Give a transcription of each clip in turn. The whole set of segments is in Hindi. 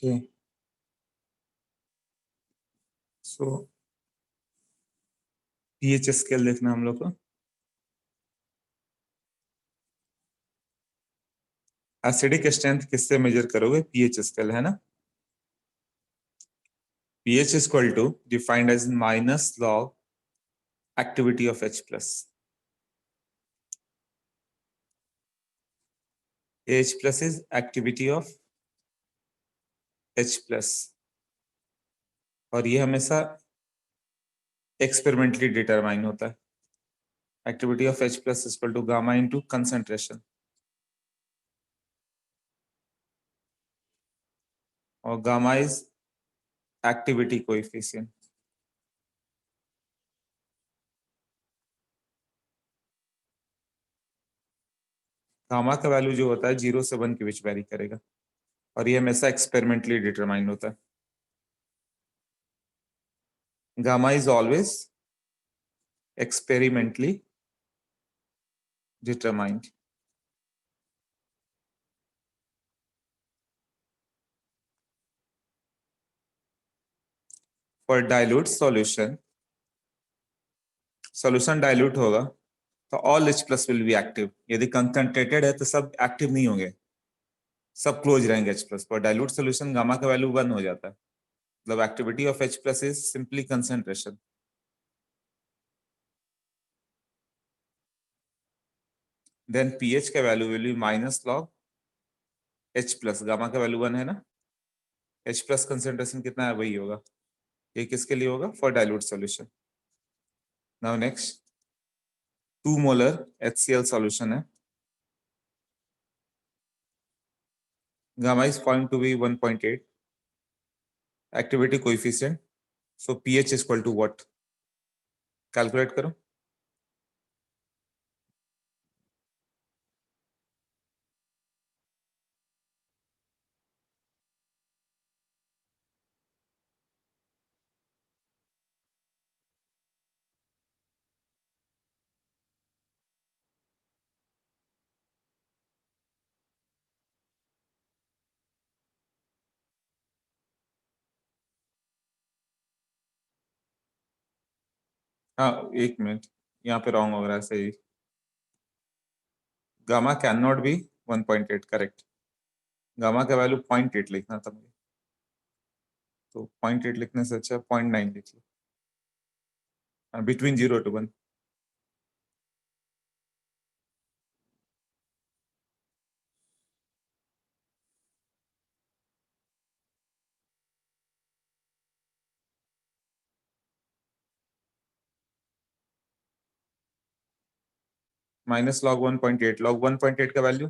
ओके सो पीएच स्केल देखना हम लोग को। एसिडिक स्ट्रेंथ किससे मेजर करोगे? पीएच स्केल है ना। pH is equal to defined as minus log activity of H plus. H plus is activity of H plus और ये हमेशा एक्सपेरिमेंटली डिटरमाइन होता है। Activity of H plus is equal to gamma into concentration और gamma is activity coefficient. Gamma का वैल्यू जो होता है 0 से 1 के बीच वेरी करेगा और ये हमेशा एक्सपेरिमेंटली डिटरमाइन होता है। Gamma is always experimentally determined. For dilute solution, solution dilute होगा तो all H plus will be active. यदि concentrated है तो सब active नहीं होंगे, सब क्लोज रहेंगे H plus। पर dilute solution गामा का वैल्यू 1 हो जाता है, मतलब activity of H plus is simply concentration. Then pH का value will be minus log H plus, gamma का वैल्यू 1 है ना, H plus concentration कितना है वही होगा। ये किसके लिए होगा? For dilute solution. Now next 2 molar HCl solution है, gamma is found to be 1.8, activity coefficient, so pH is equal to what? Calculate करो। हाँ एक मिनट, यहाँ पे रॉन्ग हो रहा है, सही। Gamma can not be 1.8, correct. Gamma का वैल्यू 0.8 लिखना था मुझे, तो 0.8 लिखने से अच्छा 0.9 लिख लो, between 0 to 1। Minus log 1.8, log 1.8 का value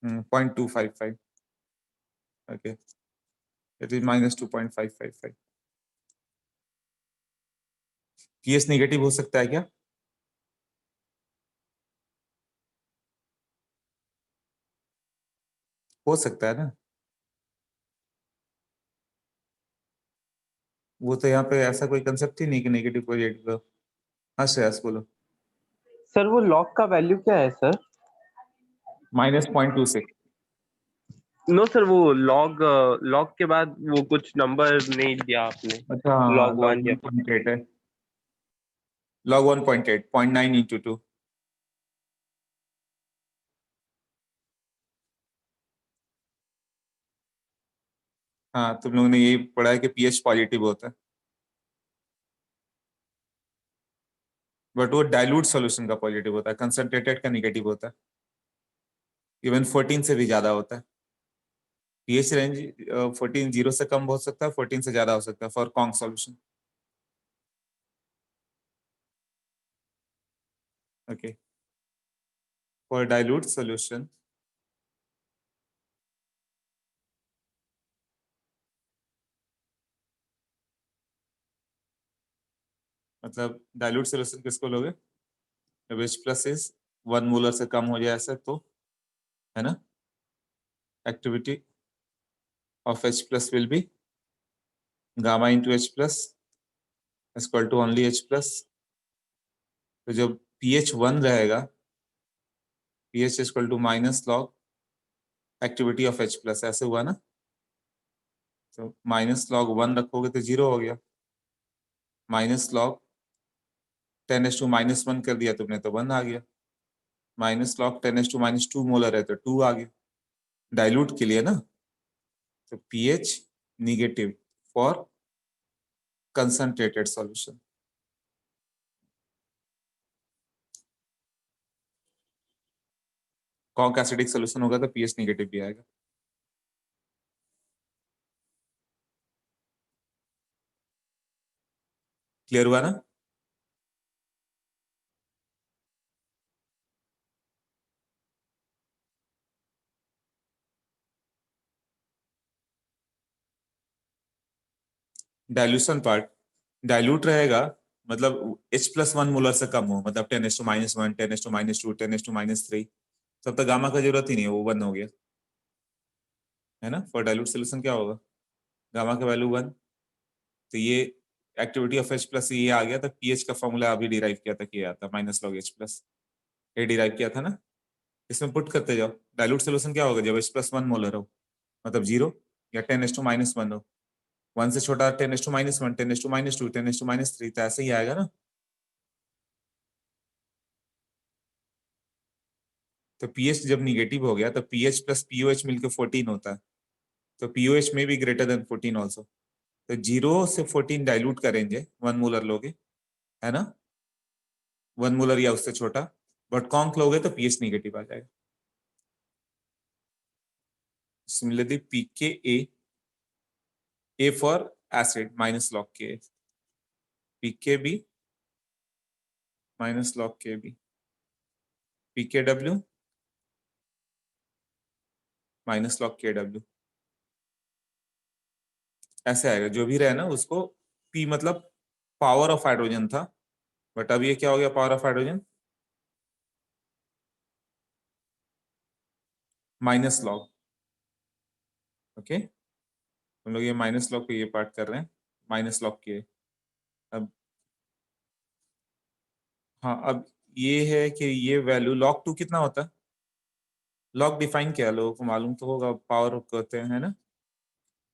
0.255, okay, it is minus 2.555। PH negative हो सकता है क्या? हो सकता है ना, वो तो यहाँ पे ऐसा कोई कंसेप्ट ही नहीं कि नेगेटिव पॉजिटिव। हाँ श्रेयस बोलो। सर वो लॉग का वैल्यू क्या है सर? -0.26। नो सर, वो लॉग लॉग के बाद वो कुछ नंबर नहीं दिया आपने। अच्छा लॉग लॉग 1 या 1.8 है, लॉग 1.8 0.9 into 2। हाँ तुम लोगों ने यही पढ़ा है कि पीएच पॉजिटिव होता है, बट वो डाइल्यूट सॉल्यूशन का पॉजिटिव होता है, कंसंट्रेटेड का नेगेटिव होता है। इवन 14 से भी ज्यादा होता है पीएच रेंज। 14 0 से कम हो सकता है, 14 से ज्यादा हो सकता है for conc solution. Okay, for dilute solution मतलब डाइल्यूट सॉल्यूशन किसको लोगे? H प्लस इज 1 मोलर से कम हो जाए ऐसा तो, है ना। Activity of H plus will be gamma into H plus equal to only H plus. तो जब pH 1 रहेगा pH equal to minus log activity of H plus, ऐसे हुआ ना। तो माइनस लॉग 1 रखोगे तो 0 हो गया, माइनस लॉग 10⁻⁻1 कर दिया तुमने तो 1 आ गया, माइनस लॉग 10⁻⁻2 मोलर है तो 2 आ गया, डाइल्यूट के लिए ना। तो pH negative for concentrated solution. Conc acidic solution होगा तो pH निगेटिव भी आएगा। क्लियर हुआ ना। डाइल्यूशन पार्ट डाइल्यूट रहेगा, मतलब H+1 मोलर से कम हो, मतलब 10⁻⁻1 10⁻2 10⁻3, तब तक गामा का जरूरत ही नहीं है, वो 1 हो गया है ना। फॉर डाइल्यूट सोल्यूशन क्या होगा, गामा का वैल्यू 1, तो ये एक्टिविटी ऑफ H प्लस ये आ गया, तो pH का फॉर्मूला अभी डिराइव किया था, किया था माइनस लॉग H प्लस, ये डिराइव किया था ना। इसमें पुट करते जाओ, डाइल्यूट सोल्यूशन क्या होगा जब H+1 मोलर हो, मतलब 0 या 10⁻⁻1 हो, 1 से छोटा 10⁻⁻1 10⁻2 10⁻3, तो ऐसे ही आएगा ना। तो pH जब निगेटिव हो गया तो pH प्लस POH मिलकर 14 होता है, तो POH में भी ग्रेटर देन 14 ऑल्सो। तो 0 से 14 डाइल्यूट करेंगे, 1 मोलर लोगे है ना, 1 मोलर या उससे छोटा, बट कॉन्क लोगे तो pH निगेटिव आ जाएगा। Similarly pKa, A for acid minus log Ka, pKb minus log Kb, pKw minus log Kw, ऐसे आएगा। जो भी रहे ना उसको, P मतलब पावर ऑफ हाइड्रोजन था, बट अब ये क्या हो गया, power of hydrogen minus log. Okay, हम लोग ये माइनस लॉग पे ये पार्ट कर रहे हैं, माइनस लॉग के। अब हाँ, अब ये है कि ये वैल्यू log 2 कितना होता है, log डिफाइन क्या है, लोगों को मालूम तो होगा, पावर कहते हैं है ना।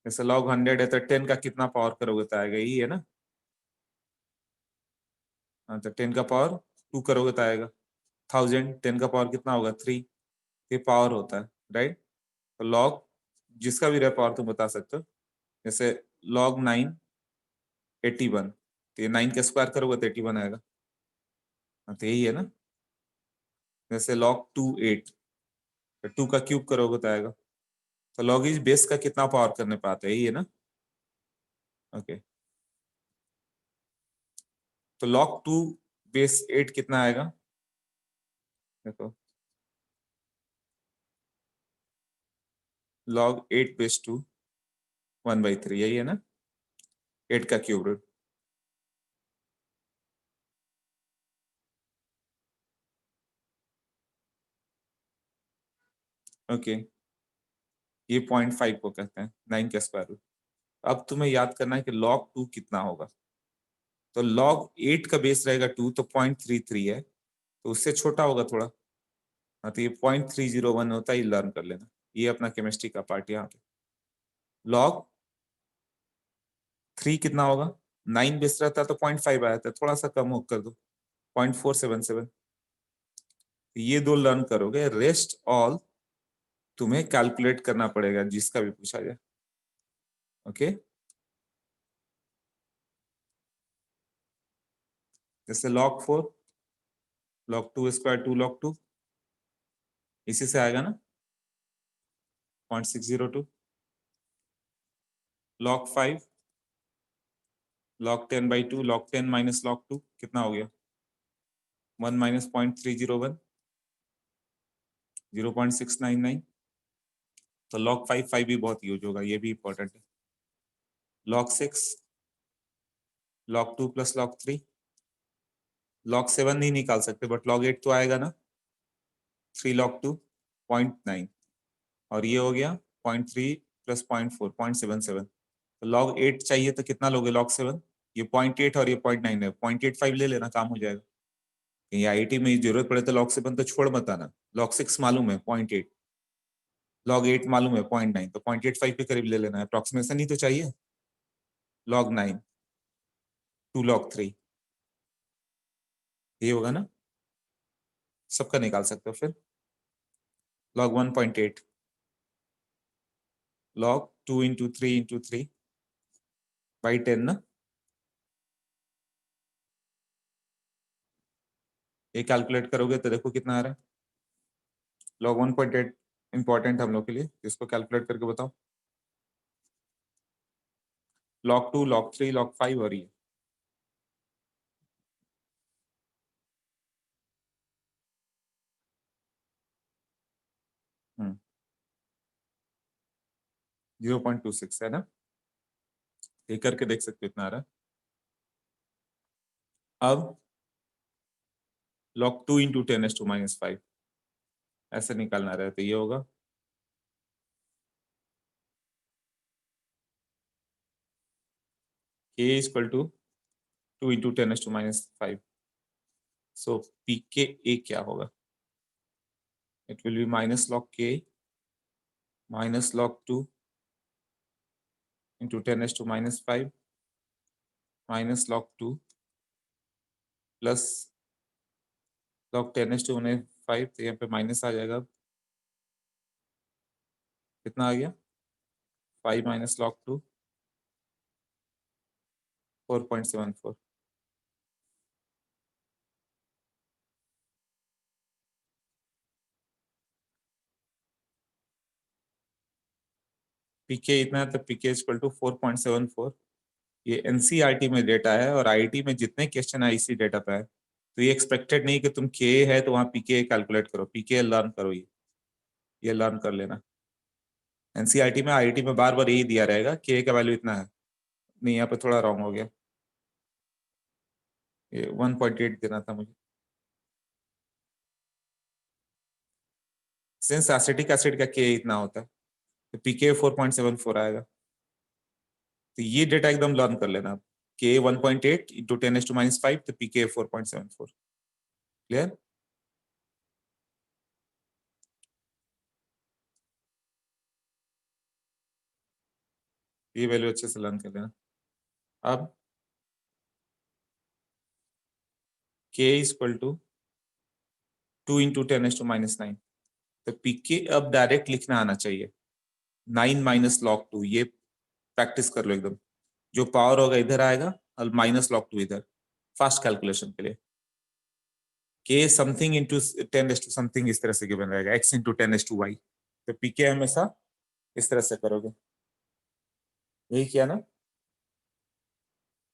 जैसे log 100 है तो 10 का कितना पावर करोगे तो आएगा, यही है ना। हाँ, तो 10 का पावर 2 करोगे तो आएगा 1000, 10 का पावर कितना होगा 3, ये पावर होता है राइट। तो log जिसका भी रहे पावर तुम बता सकते हो, जैसे log 9 81, तो ये 9 का स्क्वायर करोगे तो 81 आएगा। हाँ, तो यही है ना। जैसे log 2 8, तो 2 का क्यूब करोगे तो आएगा। तो log इज बेस का कितना पावर करने पाते हैं, यही है ना। ओके, तो log 2 बेस 8 कितना आएगा, देखो log 8 बेस 2 1/3, यही है ना, 8 का क्यूब रूट। ओके, ये 0.5 को कहते हैं 9 का स्क्वायर रूट। अब तुम्हें याद करना है कि log 2 कितना होगा, तो log 8 का बेस रहेगा 2, तो 0.33 है, तो उससे छोटा होगा थोड़ा। हाँ, तो ये 0.301 होता है, ये लर्न कर लेना, ये अपना केमिस्ट्री का पार्ट यहाँ पे। log 3 कितना होगा, 9 बेस रहता है तो 0.5 आया था, थोड़ा सा कम हो कर दो 0.477। ये दो लर्न करोगे, रेस्ट ऑल तुम्हें कैलकुलेट करना पड़ेगा जिसका भी पूछा जाए। ओके, जैसे log 4 log 2 स्क्वायर 2 log 2, इसी से आएगा ना 0.602। log 5 log 10/2 log 10 minus log 2 कितना हो गया, 1 माइनस 0.301 0.699। तो log 5 5 भी बहुत यूज होगा, ये भी इंपॉर्टेंट है। log 6 log 2 plus log 3, log 7 नहीं निकाल सकते बट log 8 तो आएगा ना, 3 log 2 0.9, और ये हो गया 0.3 प्लस 0.4 0.77। तो log 8 चाहिए तो कितना लोगे log 7, ये 0.8 और ये 0.9 है, 0.85 ले लेना, काम हो जाएगा। कहीं आईआईटी में जरूरत पड़े तो log 7 तो छोड़ मत आना। log 6 मालूम है 0.8, log 8 मालूम है 0.9, तो 0.85 के करीब ले लेना है, अप्रोक्सीमेशन ही तो चाहिए। log 9 टू log 3 ये होगा ना, सबका निकाल सकते हो फिर। log 1.8 log 2 into 3 into 3 by 10 ना, ये कैलकुलेट करोगे तो देखो कितना आ रहा है। log 1.8 इंपॉर्टेंट हम लोग के लिए, इसको कैलकुलेट करके बताओ। log 2 log 3 log 5 और ये हम्म 0.26 है ना, ये करके देख सकते हो इतना आ रहा है। अब log 2 into 10⁻⁻5 ऐसे निकालना रहे तो ये होगा k is equal to 2 into 10⁻⁵। So pka क्या होगा, it will be minus log k minus log 2 into 10⁻⁵ minus log 2 plus log 10⁻⁵, तो यहाँ पे माइनस आ जाएगा, कितना आ गया 5 minus log 2 4.74। पीके इतना है तो पीके इक्वल टू 4.74। ये एनसीईआरटी में डेटा है और आईआईटी में जितने क्वेश्चन है इसी डेटा पे है, तो ये एक्सपेक्टेड नहीं कि तुम के है तो वहाँ पीके कैलकुलेट करो, पीके लर्न करो, ये लर्न कर लेना। एनसीईआरटी में आईआईटी में बार बार यही दिया रहेगा के का वैल्यू इतना है, नहीं यहाँ पे थोड़ा रॉन्ग हो गया, ये 1.8 देना था मुझे। सिंस एसिटिक एसिड का के इतना होता है तो पीके 4.74 आएगा, तो ये डेटा एकदम लर्न कर लेना। के 1.8 इंटू 10⁻⁵ तो पीके 4.74। क्लियर। ये वैल्यू अच्छे से लर्न कर लेना। अब k is equal to 2 into 10⁻⁹ तो पीके अब डायरेक्ट लिखना आना चाहिए, 9 माइनस लॉग 2, ये प्रैक्टिस कर लो एकदम। जो पावर होगा इधर आएगा और माइनस लॉग 2 इधर, फास्ट कैलकुलेशन के लिए। के समथिंग इंटू 10 समथिंग इस तरह से गिवन रहेगा, x इंटू 10⁻⁴ तो पीके हमेशा इस तरह से करोगे, यही किया ना,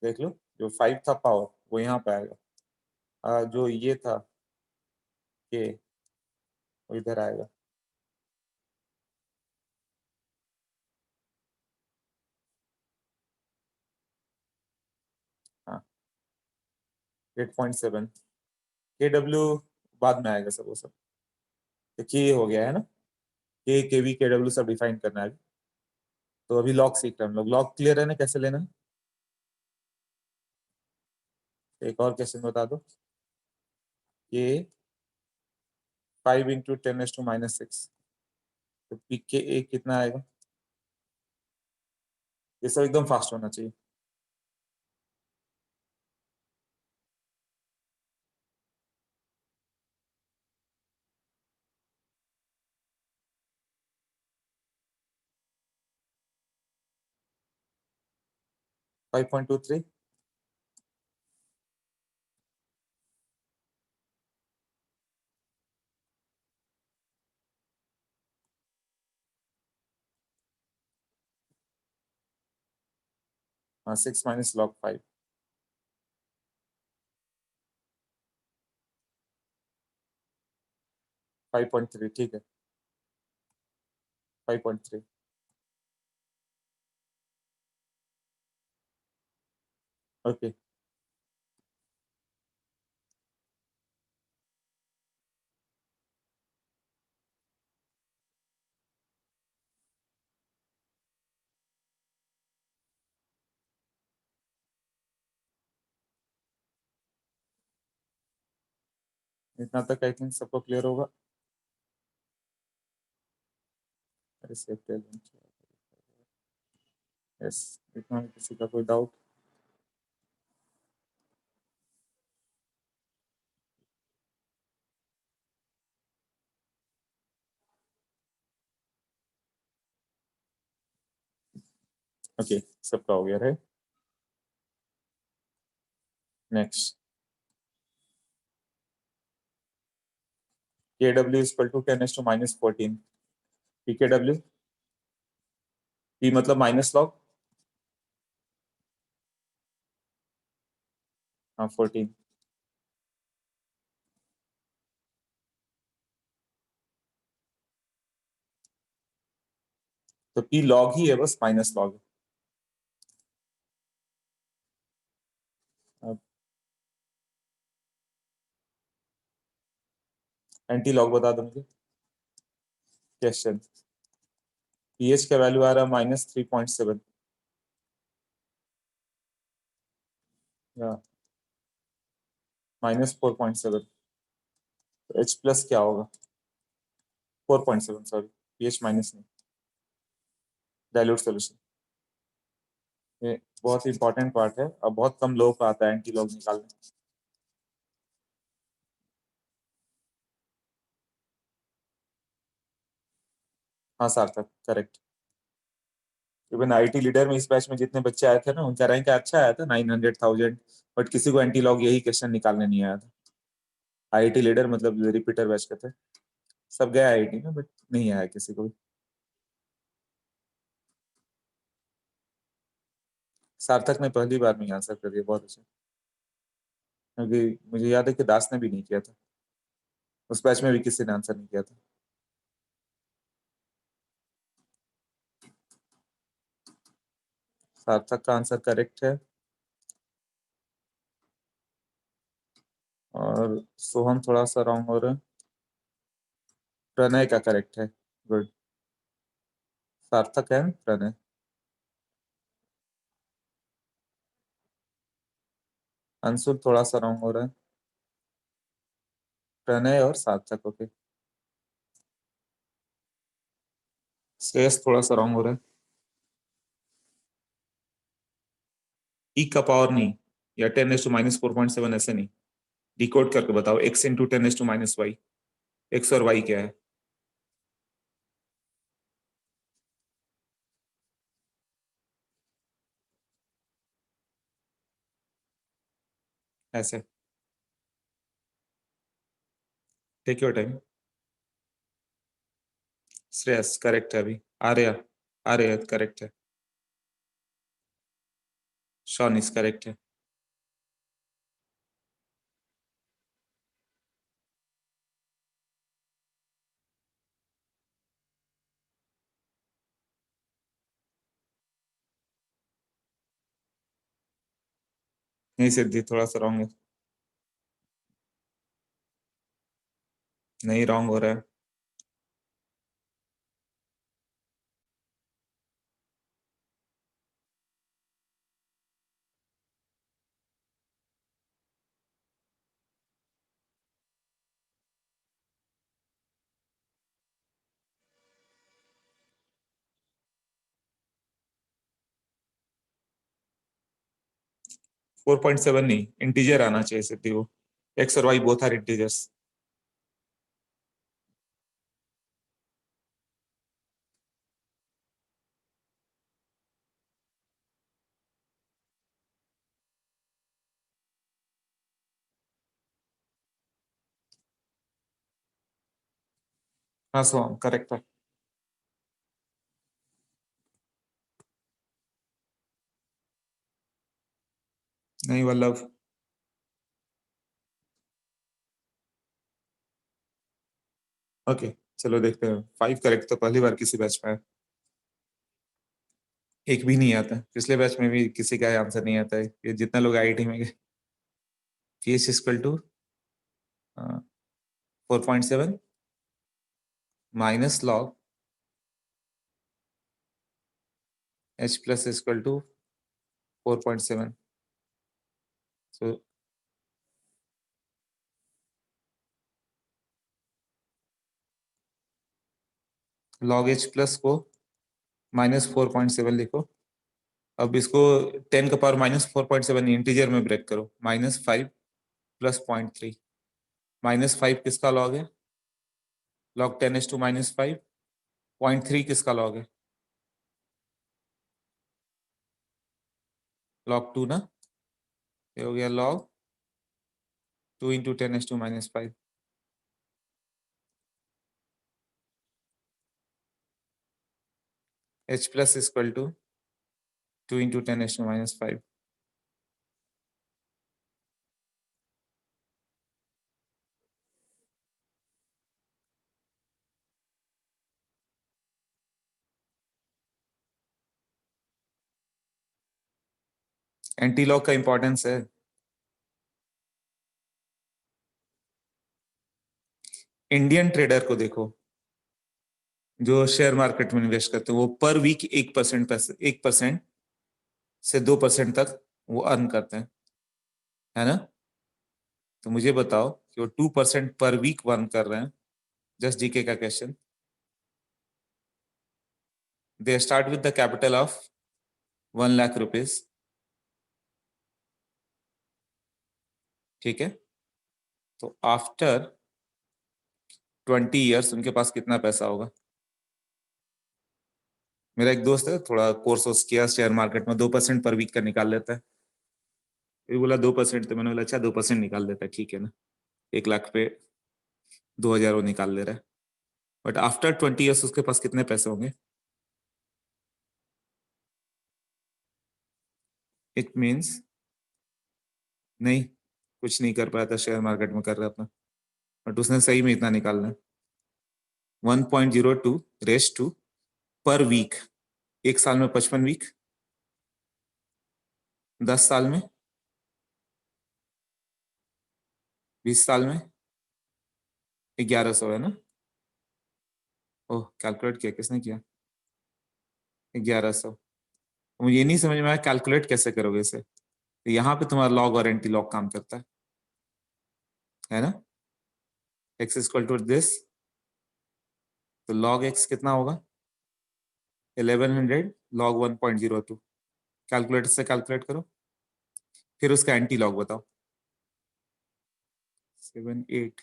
देख लो जो 5 था पावर वो यहाँ पे आएगा, जो ये था के वो इधर आएगा। हाँ 8.7 के डब्ल्यू बाद में आएगा सब वो सब, तो के हो गया है ना, के वी के डब्ल्यू सब डिफाइन करना है अभी। तो अभी लॉग सीख रहे हैं हम लोग, लॉग क्लियर है ना कैसे लेना है। एक और क्वेश्चन बता दो, ये 5 इंटू 10⁻⁻⁶ तो पी के ए कितना आएगा, ये सब एकदम फास्ट होना चाहिए। 5.23 हाँ 6 माइनस लॉग 5 5.3 ठीक है 5.3। ओके इतना तक आई थिंक सबको क्लियर होगा। यस, इतना में किसी का कोई डाउट? ओके, सबका हो गया है। Next, KW equal to 10⁻14। PKW, P मतलब माइनस लॉग, हाँ 14। तो P लॉग ही है, बस माइनस लॉग। अब एंटी लॉग बता दो मुझे। क्वेश्चन, pH का वैल्यू आ रहा है -3.7 या -4.7, तो H प्लस क्या होगा? 4.7, सॉरी, pH माइनस नहीं, डाइल्यूट सोल्यूशन। ये बहुत इंपॉर्टेंट पार्ट है, अब बहुत कम लोगों को आता है एंटी लॉग निकालने। हाँ सार्थक, करेक्ट। इवन आईटी लीडर में इस बैच में जितने बच्चे आए थे ना, उनका रैंक अच्छा आया था, 900,000, बट किसी को एंटी लॉग यही क्वेश्चन निकालने नहीं आया था। आईटी लीडर मतलब रिपीटर बैच का था, सब गए आईटी में, बट नहीं आया किसी को भी। सार्थक ने पहली बार में आंसर कर दिया, बहुत अच्छा। क्योंकि मुझे याद है कि दास ने भी नहीं किया था, उस बैच में भी किसी ने आंसर नहीं किया था। सार्थक का आंसर करेक्ट है, और सोहम थोड़ा सा रॉन्ग हो रहा है। प्रणय का करेक्ट है, गुड। सार्थक है प्रणय। अंशुल थोड़ा सा रॉन्ग हो रहा है। प्रणय और सार्थक, ओके। श्रेयस थोड़ा सा रॉन्ग हो रहा है। ई का पावर नहीं, या 10⁻4.7 ऐसे नहीं, डिकोड करके बताओ। x इंटू 10⁻⁻y, x और y क्या है? ऐसे, take your time. Shreyas correct है अभी। आर्या, आर्या करेक्ट है। शॉनिस करेक्ट है। नहीं सिद्धि, थोड़ा सा रॉन्ग है। नहीं, रॉन्ग हो रहा है। 4.7 नहीं, इंटीजर आना चाहिए सिद्धि वो। x और y बोथ आर इंटीजर्स। हाँ सोहम करेक्ट है। नहीं वल्लभ। ओके, चलो देखते हैं। 5 करेक्ट तो पहली बार किसी बैच में है। एक भी नहीं आता, पिछले बैच में भी किसी का आंसर नहीं आता है, ये जितना लोग आईआईटी में गए। pH equal to 4.7 minus log H plus equal to 4.7। So log h plus को -4.7 लिखो। अब इसको 10 का पावर -4.7 इंटीजर में ब्रेक करो। -5 प्लस 0.3। -5 किसका लॉग है? log 10⁻⁻5। 0.3 किसका लॉग है? log 2 ना, ये हो गया log 2 × 10⁻⁻5। h plus equal to 2 × 10⁻⁻5। Anti log का इंपॉर्टेंस है। इंडियन ट्रेडर को देखो, जो शेयर मार्केट में इन्वेस्ट करते हैं, वो पर वीक 1% पैसे, 1% से 2% तक वो अर्न करते हैं, है ना? तो मुझे बताओ कि वो 2% पर वीक अर्न कर रहे हैं। जस्ट जीके का question. They start with the capital of 1 lakh rupees, ठीक है? तो आफ्टर 20 ईयर्स उनके पास कितना पैसा होगा? मेरा एक दोस्त है, थोड़ा कोर्स किया शेयर मार्केट में, 2% पर वीक का निकाल लेता है। ये बोला 2%, तो मैंने बोला अच्छा 2% निकाल देता है, ठीक है ना, 1 लाख पे 2,000 वो निकाल ले रहा है। बट आफ्टर 20 ईयर्स उसके पास कितने पैसे होंगे? इट मीन्स नहीं, कुछ नहीं कर पाया था शेयर मार्केट में, कर रहा था, बट उसने सही में इतना निकालना है। 1.02 रेस टू पर वीक। एक साल में 55 वीक, 10 साल में, 20 साल में 1100 है ना? ओह, कैलकुलेट किया किसने किया? 1100। मुझे ये नहीं समझ में आया कैलकुलेट कैसे करोगे इसे। तो यहाँ पे तुम्हारा लॉग और एंटी लॉग काम करता है ना? x इक्वल टू दिस, तो log x कितना होगा? 1100 log 1.02। कैलकुलेटर से कैलकुलेट करो, फिर उसका एंटी लॉग बताओ। 7 8,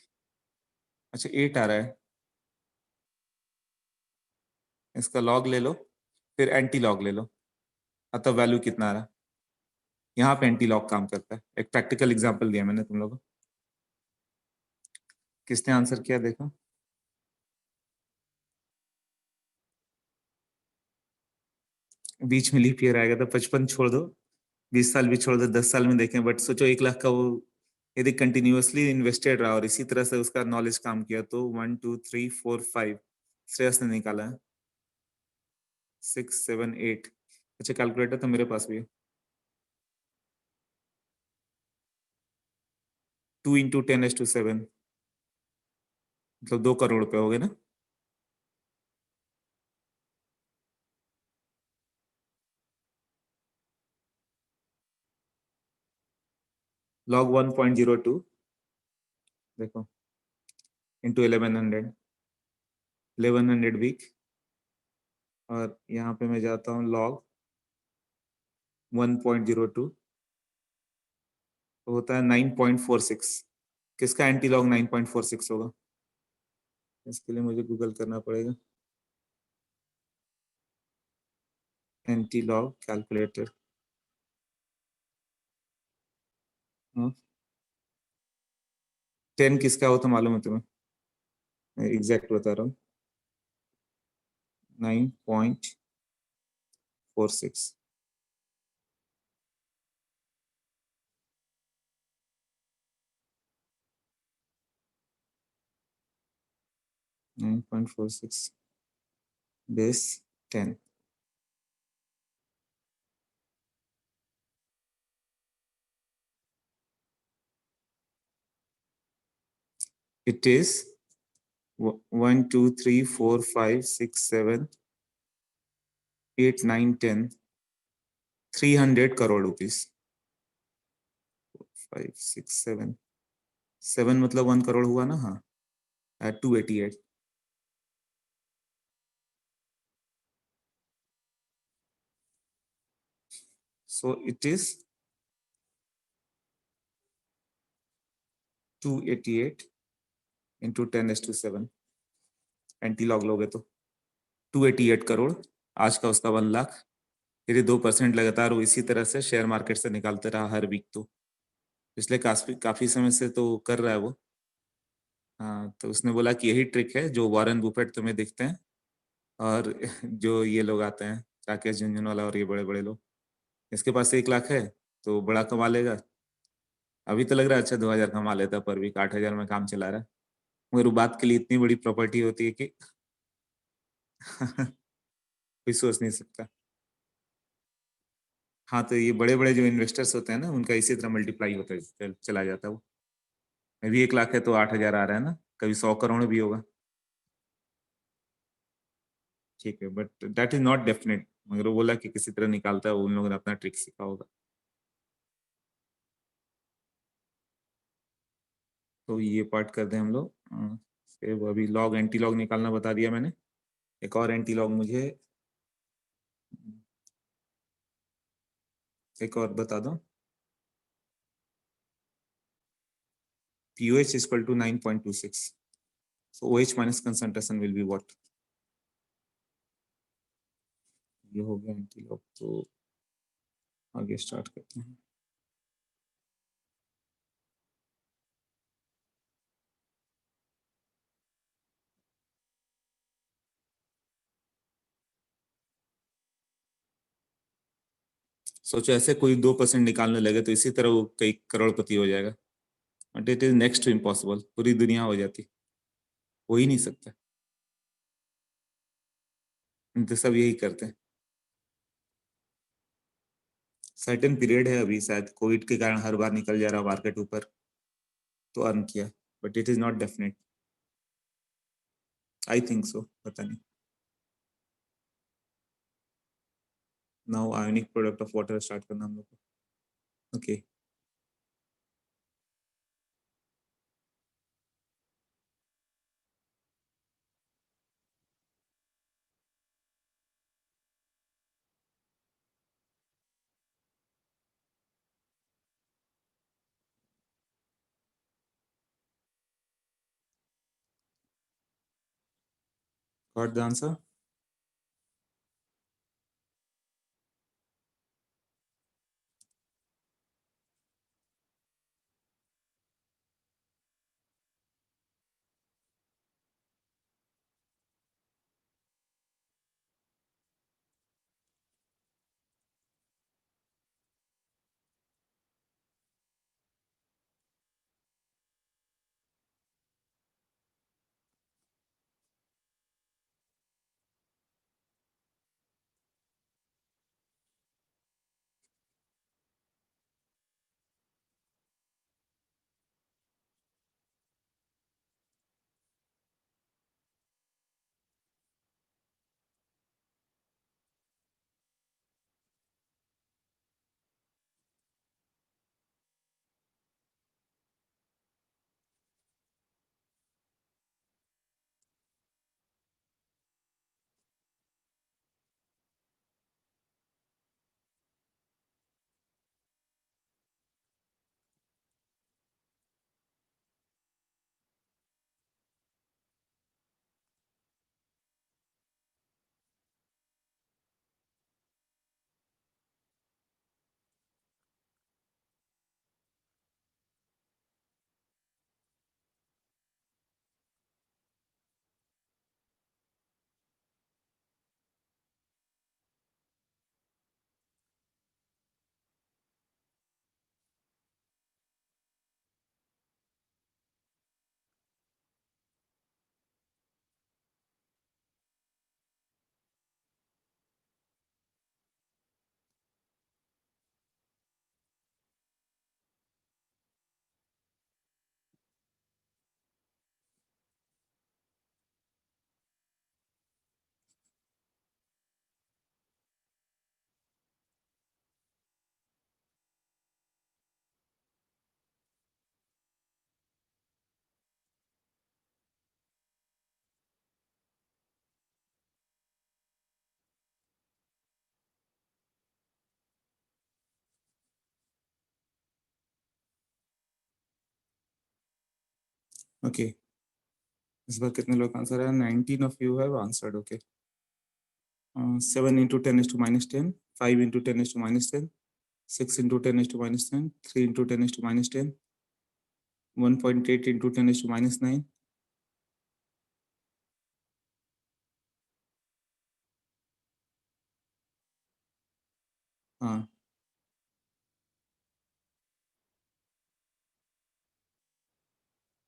अच्छा 8 आ रहा है, इसका लॉग ले लो, फिर एंटी लॉग ले लो, अतः वैल्यू कितना आ रहा है? यहाँ पे एंटी लॉग काम करता है। एक प्रैक्टिकल एग्जांपल दिया मैंने तुम लोगों को। किसने आंसर किया देखो? बीच में लीप ईयर आएगा तो 55 छोड़ दो, 20 साल भी छोड़ दो, 10 साल में देखें। बट सोचो 1 लाख का वो यदि कंटिन्यूअसली इन्वेस्टेड रहा और इसी तरह से उसका नॉलेज काम किया, तो 1 2 3 4 5 श्रेयस ने निकाला है, 6 7 8। अच्छा कैलकुलेटर तो मेरे पास भी है। 2 × 10⁻⁷, मतलब 2 करोड़ रुपए हो गए ना? log 1.02 देखो इंटू 1100, 1100 वीक, और यहाँ पे मैं जाता हूँ log 1.02, तो होता है 9.46। किसका एंटी लॉग 9.46 होगा? इसके लिए मुझे गूगल करना पड़ेगा, एंटी लॉग कैलकुलेटर। 10 किसका होता मालूम है तुम्हें? मैं एग्जैक्ट बता रहा हूँ, 9.46। Base 10। It is 1 2 3 4 5 6 7 8 9 10 300 crore rupees. 5 6 7 7 मतलब 1 करोड़ हुआ ना? हाँ, 288। So it is 288 into 10⁻⁷ anti log लोगे तो 288 करोड़, आज का उसका 1 लाख, फिर ये 2% लगातार वो इसी तरह से शेयर मार्केट से निकालते रहा हर वीक। तो पिछले काफी काफी समय से तो कर रहा है वो। हाँ, तो उसने बोला कि यही ट्रिक है जो वॉरेन बुफेट तुम्हें दिखते हैं और जो ये लोग आते हैं राकेश झुनझुनवाला और ये बड़े बड़े लोग, इसके पास 1 लाख है तो बड़ा कमा लेगा। अभी तो लग रहा है अच्छा 2,000 कमा लेता है पर वीक, 8,000 में काम चला रहा है, मगर वो बात के लिए इतनी बड़ी प्रॉपर्टी होती है कि कोई सोच नहीं सकता। हाँ, तो ये बड़े बड़े जो इन्वेस्टर्स होते हैं ना, उनका इसी तरह मल्टीप्लाई होता है, चला जाता है वो। अभी 1 लाख है तो 8,000 आ रहा है ना, कभी 100 करोड़ भी होगा। ठीक है, but that is not definite, मगर वो बोला कि किसी तरह निकालता है, उन लोगों ने अपना ट्रिक सीखा होगा। तो ये पार्ट कर दें हम लोग। फिर वो अभी लॉग एंटी लॉग निकालना बता दिया मैंने। एक और एंटी लॉग मुझे एक और बता दो। POH is equal to 9.26. So OH minus concentration will be what? ये हो गया एंटी लॉग, तो आगे स्टार्ट करते हैं। सोचो ऐसे कोई 2% निकालने लगे तो इसी तरह वो कई करोड़पति हो जाएगा, but it is next to impossible, पूरी दुनिया हो जाती, हो ही नहीं सकता। तो सब यही करते हैं। सर्टेन पीरियड है अभी, शायद कोविड के कारण हर बार निकल जा रहा मार्केट ऊपर, तो अर्न किया, but it is not definite. I think so, पता नहीं। Now ionic product of water start करना हम लोग को। Okay, got the answer. Okay, इस बार कितने लोग आंसर है? 19 of you have answered. Okay, 7 into 10 is to minus 10, 5 into 10 is to minus 10, 6 into 10 is to minus 10, 3 into 10 is to minus 10, 1.8 into 10 is to minus 9. हाँ,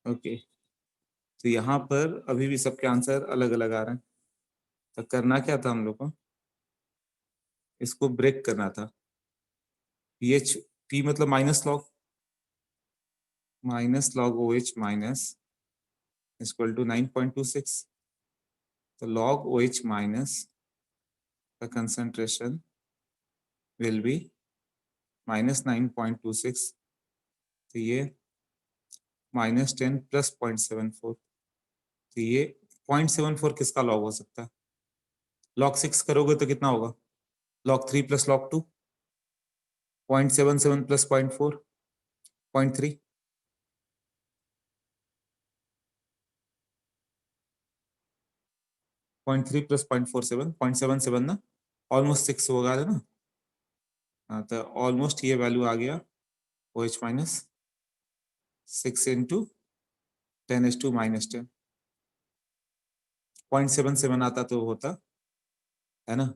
ओके, तो यहाँ पर अभी भी सबके आंसर अलग अलग आ रहे हैं। तो करना क्या था हम लोग को? इसको ब्रेक करना था। पी एच पी मतलब minus log O H minus equal to 9.26। तो log OH minus the concentration will be minus 9.26। तो ये -10 प्लस 0.74। तो ये 0.74 किसका लॉग हो सकता है? log 6 करोगे तो कितना होगा? log 3 plus log 2, 0.77 plus 0.4, 0.3। 0.3 plus 0.47, 0.77 ना, ऑलमोस्ट 6 होगा ना। हाँ, तो ऑलमोस्ट ये वैल्यू आ गया OH माइनस 6 इंटू 10⁻⁻10। 0.77 आता तो होता है ना,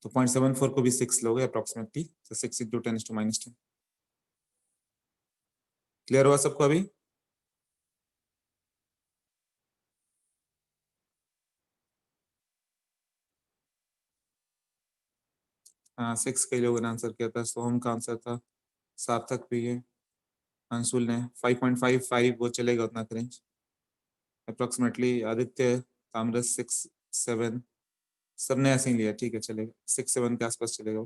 तो 0.74 को भी 6 लोगे अप्रोक्सीमेटली, तो 6 इंटू 10⁻10। क्लियर हुआ सबको अभी? हाँ, 6 कई लोगों ने आंसर किया था। सोहम का आंसर था, सार्थक भी है, अंशुल ने 5.55 वो चलेगा उतना करेंज अप्रोक्सीमेटली। आदित्य, तामरस 6-7 सबने ऐसे ही लिया, ठीक है चलेगा, 6-7 के आसपास चलेगा।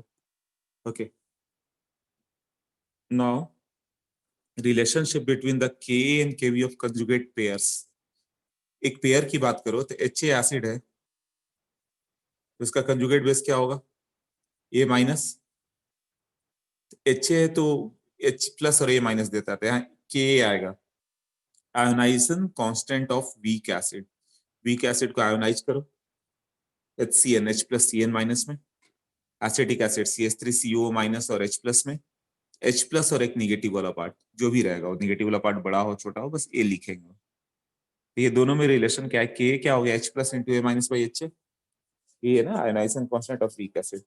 Okay, now relationship between the K and KV of conjugate pairs. एक पेयर की बात करो तो एच एसिड है, तो इसका कंजुगेट बेस क्या होगा? ए माइनस। एच है तो एच प्लस और ए माइनस देता है, तो यहाँ के आएगा। Ionization constant of weak acid, weak acid को आयोनाइज करो, HCN H plus C N minus में, एसिटिक एसिड CH3CO माइनस और H प्लस में, H प्लस और एक निगेटिव वाला पार्ट जो भी रहेगा, वो निगेटिव वाला पार्ट बड़ा हो छोटा हो बस ए लिखेंगे। तो ये दोनों में रिलेशन क्या है? के क्या हो गया? H plus into A minus by H, ये है ना ionization constant of weak acid.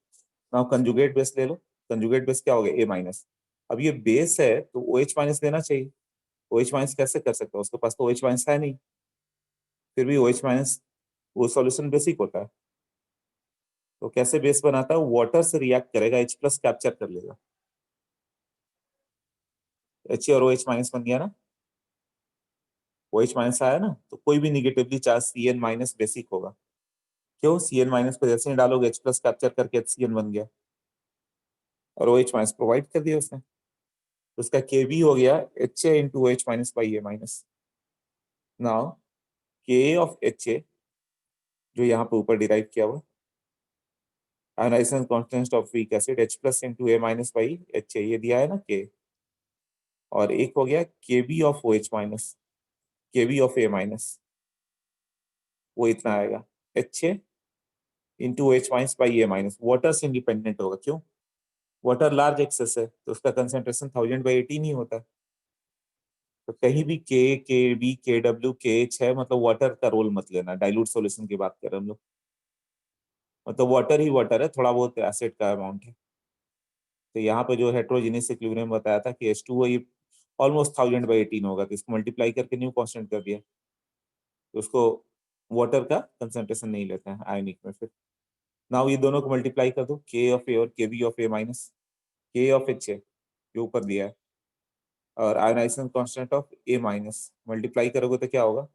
Now conjugate base ले लो, कंजुगेट बेस क्या हो गया? A minus. अब ये बेस है तो OH माइनस देना चाहिए। OH माइनस कैसे कर सकते हो? उसके पास तो OH माइनस है नहीं, फिर भी OH माइनस वो सॉल्यूशन बेसिक होता है। तो कैसे बेस बनाता है? वाटर से रिएक्ट करेगा, H प्लस कैप्चर कर लेगा, H और OH माइनस बन गया ना, OH माइनस आया ना, तो कोई भी negatively charge CN minus basic होगा। क्यों? CN माइनस को जैसे ही डालोगे H प्लस कैप्चर करके HCN बन गया और OH माइनस प्रोवाइड कर दिया उसने, तो उसका KB हो गया HA into OH minus by A minus. Now K of HA जो यहाँ पे ऊपर डिराइव किया हुआ, ionization constant of weak acid H plus into A minus by HA, ये दिया है ना के, और एक हो गया KB of OH minus, KB of A minus, वो इतना आएगा HA into OH minus by A minus. Water से इंडिपेंडेंट होगा, क्यों? वाटर लार्ज एक्सेस है तो उसका कंसेंट्रेशन 1000/18 ही होता है। तो कहीं भी के बी के डब्ल्यू के एच है, मतलब वाटर का रोल मत लेना। डाइल्यूट सॉल्यूशन की बात कर रहे हैं हम लोग, मतलब वाटर ही वाटर है, थोड़ा बहुत एसिड का अमाउंट है। तो यहाँ पे जो हेट्रोजीनियस इक्विलिब्रियम बताया था कि H2O ये ऑलमोस्ट 1000/18 होगा, तो इसको मल्टीप्लाई करके न्यू कांस्टेंट कर दिया, तो उसको वाटर का कंसेंट्रेशन नहीं लेते हैं आयनिक में। फिर नाउ ये दोनों को मल्टीप्लाई कर दो, के ऑफ ए और K B of A minus K of H है जो ऊपर दिया है, और ionization constant of A minus multiply करोगे तो क्या होगा?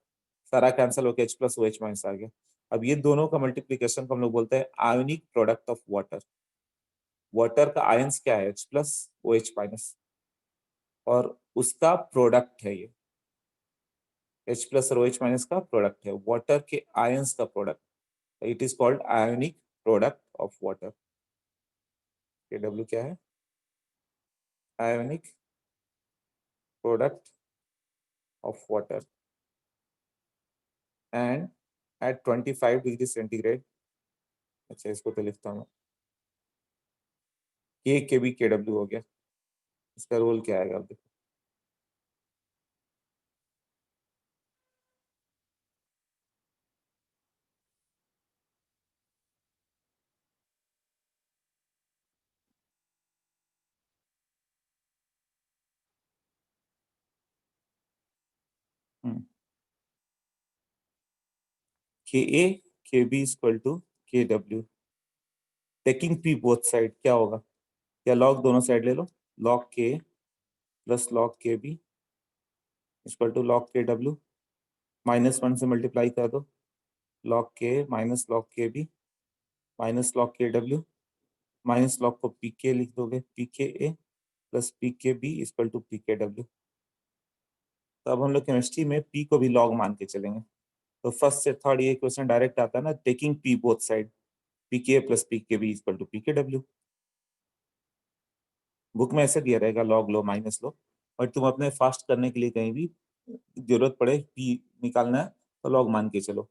सारा कैंसिल होकर H प्लस OH माइनस आ गया। अब ये दोनों का मल्टीप्लीकेशन को हम लोग बोलते हैं ionic product of water. Water का आयंस क्या है? H प्लस OH माइनस, और उसका प्रोडक्ट है ये, H प्लस और OH माइनस का प्रोडक्ट है, वाटर के आयंस का product. It is called ionic product of water. KW क्या है? Ionic product of water. And at 25 degree centigrade, अच्छा इसको तो लिखता हूँ, के के बी के डब्ल्यू हो गया, इसका रोल क्या आएगा अब देखो। के ए के बी इक्वल टू के W, taking P both side क्या होगा, या लॉग दोनों साइड ले लो, लॉग के प्लस लॉग के B equal to log K W, -1 से मल्टीप्लाई कर दो, लॉग के माइनस लॉग के B minus log K W, minus log को पी के लिख दोगे, पी के ए plus P K B equal to P K W. तो अब हम लोग केमिस्ट्री में पी को भी लॉग मान के चलेंगे, तो फर्स्ट से थर्ड ये क्वेश्चन डायरेक्ट आता है ना, taking P both side, P K plus P K B equal to P K W. Book में ऐसे दिया रहेगा लॉग लो माइनस लो, और तुम अपने फास्ट करने के लिए कहीं भी जरूरत पड़े पी निकालना है तो लॉग मान के चलो,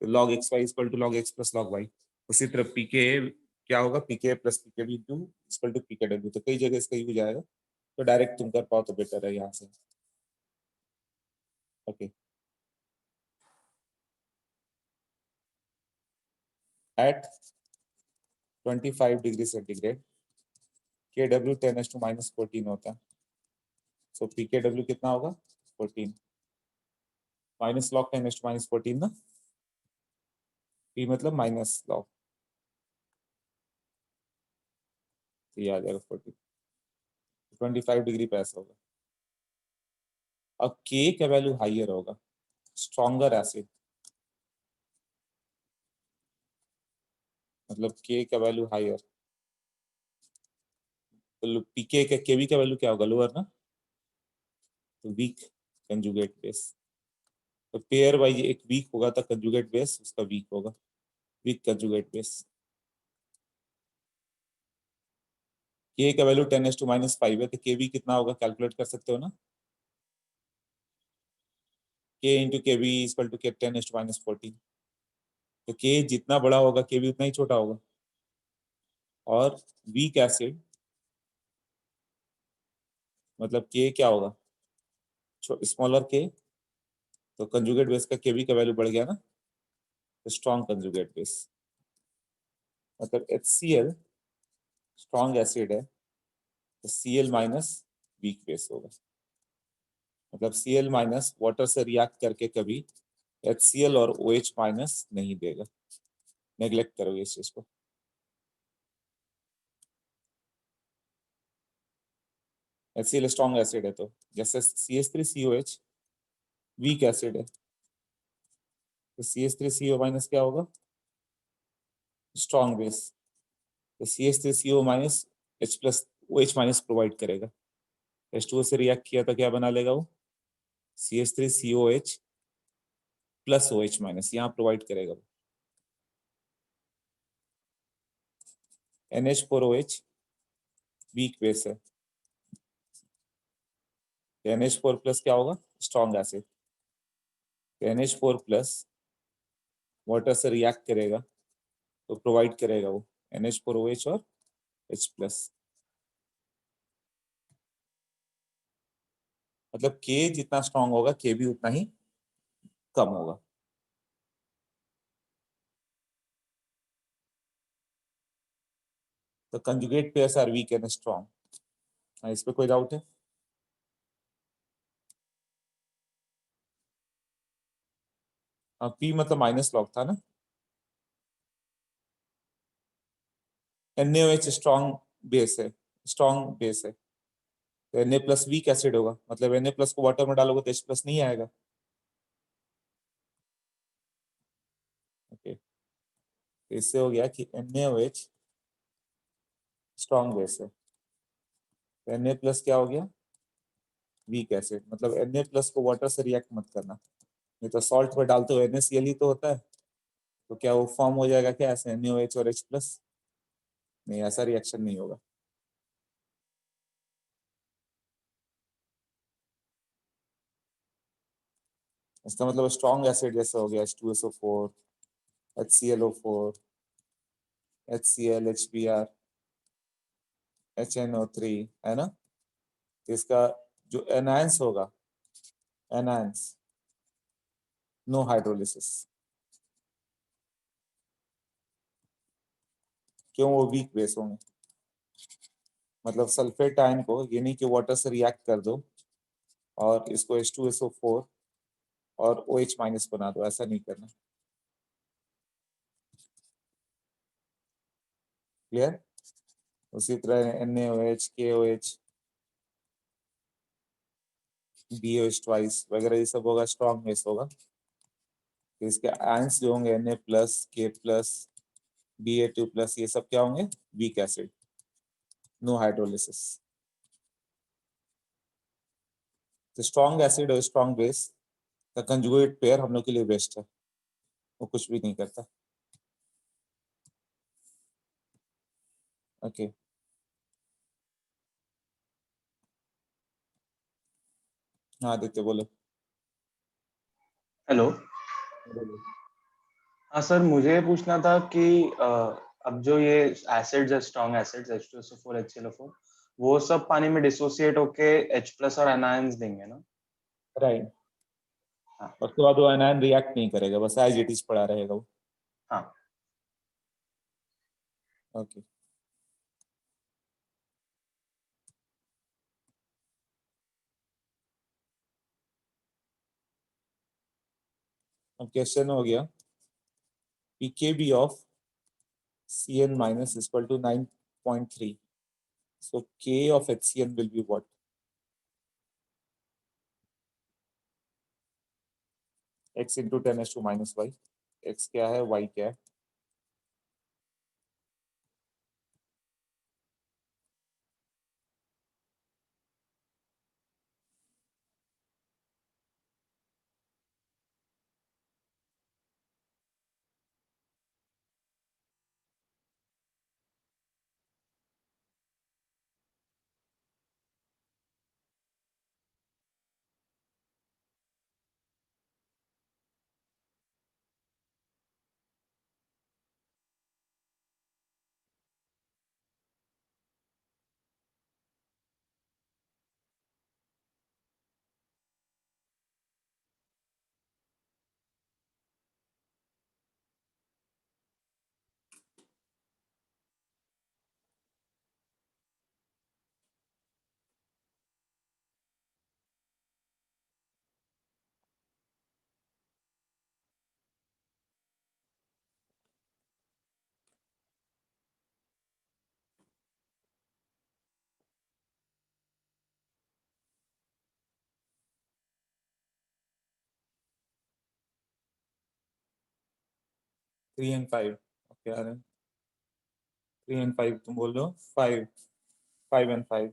तो log X Y equal to log X plus log Y. उसी तरह पी के क्या होगा, P K plus P K B two equal to P K W, तो कई जगह इसका यूज आएगा, तो डायरेक्ट तुम कर पाओ तो बेटर है यहाँ से। ओके, एट 25 डिग्री सेंटीग्रेड के डब्ल्यू 10⁻⁻14 होता है, सो पी के डब्ल्यू कितना होगा 14, माइनस लॉग 10⁻⁻14 ना, पी मतलब माइनस लॉग, तो ये आ जाएगा 14, 25 डिग्री पे ऐसा होगा। अब के का वैल्यू हाइयर होगा, स्ट्रॉन्गर एसिड, मतलब के का वैल्यू हाइयर, तो पीके का केवी का वैल्यू क्या होगा लोअर ना, तो वीक कंजुगेट बेस, तो पेयर वाइज एक वीक होगा तो कंजुगेट बेस उसका वीक होगा, वीक कंजुगेट बेस। के का वैल्यू 10⁻⁻5 है, तो के वी कितना होगा कैलकुलेट कर सकते हो ना, के इंटू के वी इक्वल टू के 10⁻⁻14, तो के जितना बड़ा होगा के वी उतना ही छोटा होगा, और वीक एसिड मतलब के क्या होगा स्मॉलर के, तो कंजुगेट बेस का केवी का वैल्यू बढ़ गया ना, तो स्ट्रॉन्ग कंजुगेट बेस, मतलब HCl स्ट्रॉन्ग एसिड है, तो Cl माइनस वीक बेस होगा, मतलब Cl माइनस वाटर से रिएक्ट करके कभी HCl और OH माइनस नहीं देगा, नेग्लेक्ट करोगे इस चीज को। HCl स्ट्रॉन्ग एसिड है, तो जैसे CH3COH वीक एसिड है, तो CH3CO माइनस क्या होगा स्ट्रॉन्ग बेस, तो CH3CO minus H plus OH minus provide करेगा, H2O से रिएक्ट किया तो क्या बना लेगा वो CH3COH प्लस OH माइनस, यहाँ प्रोवाइड करेगा वो NH4OH वीक बेस है, NH4 प्लस क्या होगा strong acid, NH4 plus water से रिएक्ट करेगा तो प्रोवाइड करेगा वो NH4OH और H प्लस, मतलब K जितना स्ट्रॉन्ग होगा K भी उतना ही कम होगा। तो conjugate pairs are weak and strong, इस पे कोई डाउट है? P मतलब माइनस लॉग था ना, NaOH स्ट्रॉन्ग बेस है, स्ट्रॉन्ग बेस है, तो Na प्लस वीक एसिड होगा, मतलब Na प्लस को वाटर में डालोगे तो H प्लस नहीं आएगा। ओके, तो इससे हो गया कि NaOH स्ट्रॉन्ग बेस है, तो Na प्लस क्या हो गया वीक एसिड, मतलब Na प्लस को वाटर से रिएक्ट मत करना, नहीं तो सॉल्ट में डालते हो NaCl ही तो होता है, तो क्या वो फॉर्म हो जाएगा क्या ऐसे NaOH और H प्लस, नहीं ऐसा रिएक्शन नहीं होगा। इसका मतलब स्ट्रॉन्ग एसिड जैसे हो गया H2SO4, HClO4, HCl, HBr, HNO3, है ना? तो इसका जो एनायंस होगा, एनायंस, नो हाइड्रोलिसिस। क्यों? वो वीक बेस होंगे। मतलब सल्फेट आयन को ये नहीं कि वाटर से रिएक्ट कर दो और इसको H2SO4 और OH माइनस बना दो, ऐसा नहीं करना। क्लियर? उसी तरह NaOH, KOH, BOH ट्वाइस वगैरह ये सब होगा, स्ट्रॉन्ग बेस होगा। तो इसके आयंस जो होंगे Na plus, K plus, Ba2 plus, ये सब क्या होंगे? Weak acid, no hydrolysis. तो स्ट्रॉन्ग एसिड और स्ट्रॉन्ग बेस का कंजुगेट पेयर हम लोग के लिए बेस्ट है, वो कुछ भी नहीं करता। ओके हाँ आदित्य बोलो। हेलो। हाँ सर, मुझे पूछना था कि अब जो ये एसिड्स है, स्ट्रॉन्ग एसिड्स H2SO4, HClO4, वो सब पानी में डिसोसिएट होके H प्लस और एनायंस देंगे ना? राइट। हाँ। उसके बाद वो एनायन रिएक्ट नहीं करेगा, बस एज इट इज पड़ा रहेगा वो। हाँ। ओके अब क्वेश्चन हो गया, pKb of Cn minus is equal to 9.3. So K of HCN will be what? X into 10 to minus y. X क्या है, y क्या है? Three and five. ओके आ रहे हैं 3 and 5, तुम बोल रहे हो 5, 5 and 5,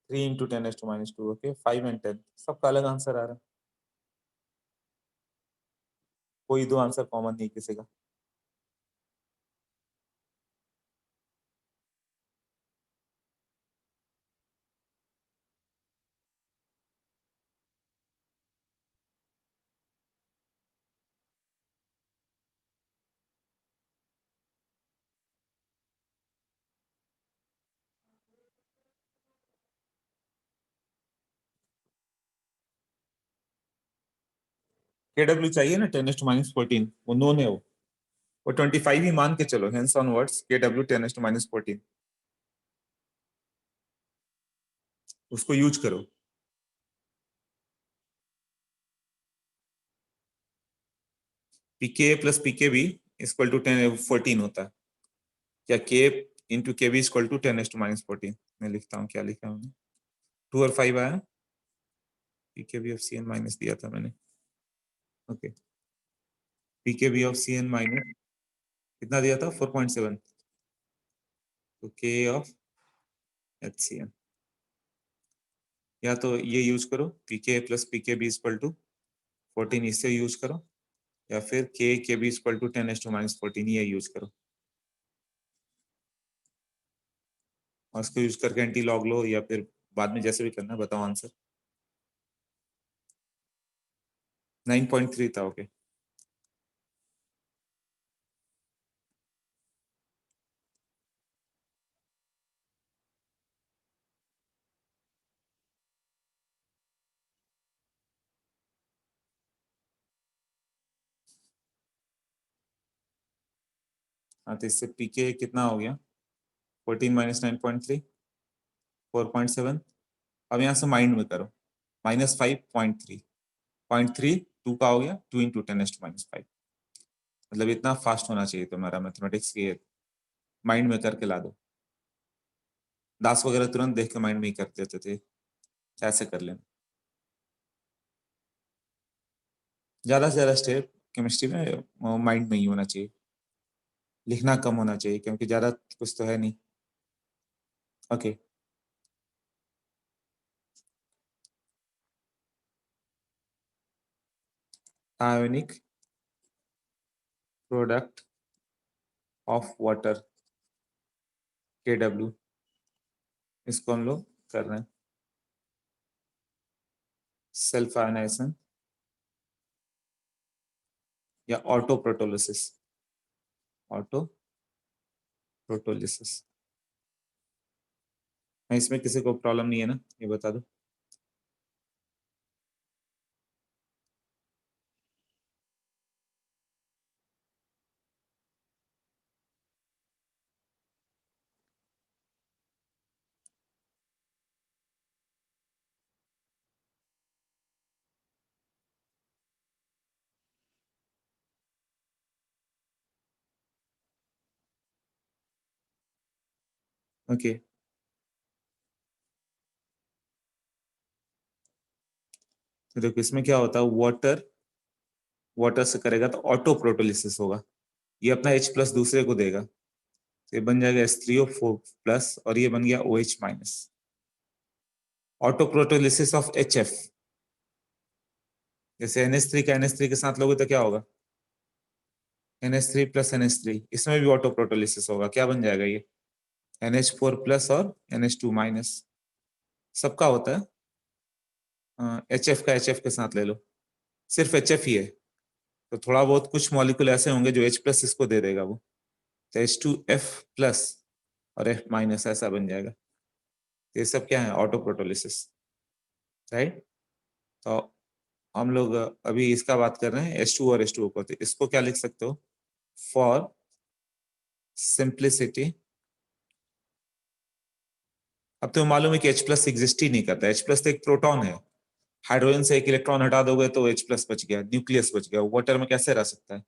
3 into 10 to minus 2। Okay 5 and 10, सबका अलग आंसर आ रहा है, कोई दो आंसर कॉमन नहीं किसी का। KW चाहिए ना 10 to minus 14, वो नोन है वो 25 ही मान के चलो, hence onwards KW 10 to minus 14 उसको यूज करो। P K plus P K B equal to 14 होता है, क्या K into K B equal to 10 to minus 14। मैं लिखता हूँ क्या लिखा है मैंने, 2 और 5 आया, P K B of C N minus दिया था मैंने। Okay P K B of C N minus कितना दिया था, 4.7, तो के ऑफ एच सी एन, या तो ये यूज करो P K plus P K B equal to 14, इससे यूज करो, या फिर K B equal to 10 to minus 14 ये यूज करो, और इसको यूज करके एंटी लॉग लो, या फिर बाद में जैसे भी करना है, बताओ आंसर। 9.3 था, ओके। हाँ, तो इससे पीके कितना हो गया? 14 माइनस 9.3, 4.7। अब यहाँ से माइंड में करो, -5.3, 0.3 2 का हो गया, 2 × 10⁻⁵। मतलब इतना फास्ट होना चाहिए तुम्हारा मैथमेटिक्स के, माइंड में करके ला दो। दास वगैरह तुरंत देख के माइंड में ही कर देते थे, ऐसे कर लेना। ज्यादा से ज्यादा स्टेप केमिस्ट्री में माइंड में ही होना चाहिए, लिखना कम होना चाहिए, क्योंकि ज्यादा कुछ तो है नहीं। Okay, ionic product of water KW, इसको हम लोग कर रहे हैं सेल्फ आयनाइजेशन या ऑटो प्रोटोलिसिस। ऑटो प्रोटोलिसिस, इसमें किसी को प्रॉब्लम नहीं है ना, ये बता दो। ओके, तो देखो इसमें क्या होता है, वाटर वाटर से करेगा तो ऑटो प्रोटोलिसिस होगा, ये अपना H+ दूसरे को देगा, तो ये बन जाएगा H3O4+ और ये बन गया OH-। ऑटो प्रोटोलिसिस ऑफ HF, जैसे NH3 का NH3 के साथ लोगे तो क्या होगा, NH3 + NH3, इसमें भी ऑटो प्रोटोलिसिस होगा, क्या बन जाएगा ये NH4+ और NH2-। सबका होता है, HF का HF के साथ ले लो, सिर्फ HF ही है, तो थोड़ा बहुत कुछ मॉलिक्यूल ऐसे होंगे जो H+ इसको दे देगा, वो तो H2F+ और F- ऐसा बन जाएगा। ये सब क्या है, ऑटो प्रोटोलिसिस, राइट। तो हम लोग अभी इसका बात कर रहे हैं H2 और H2O को, तो इसको क्या लिख सकते हो, फॉर सिंप्लिसिटी। अब तो मालूम है कि H+ एग्जिस्ट ही नहीं करता, H+ तो एक प्रोटॉन है, हाइड्रोजन से एक इलेक्ट्रॉन हटा दोगे तो H+ बच गया, न्यूक्लियस बच गया, वाटर में कैसे रह सकता है,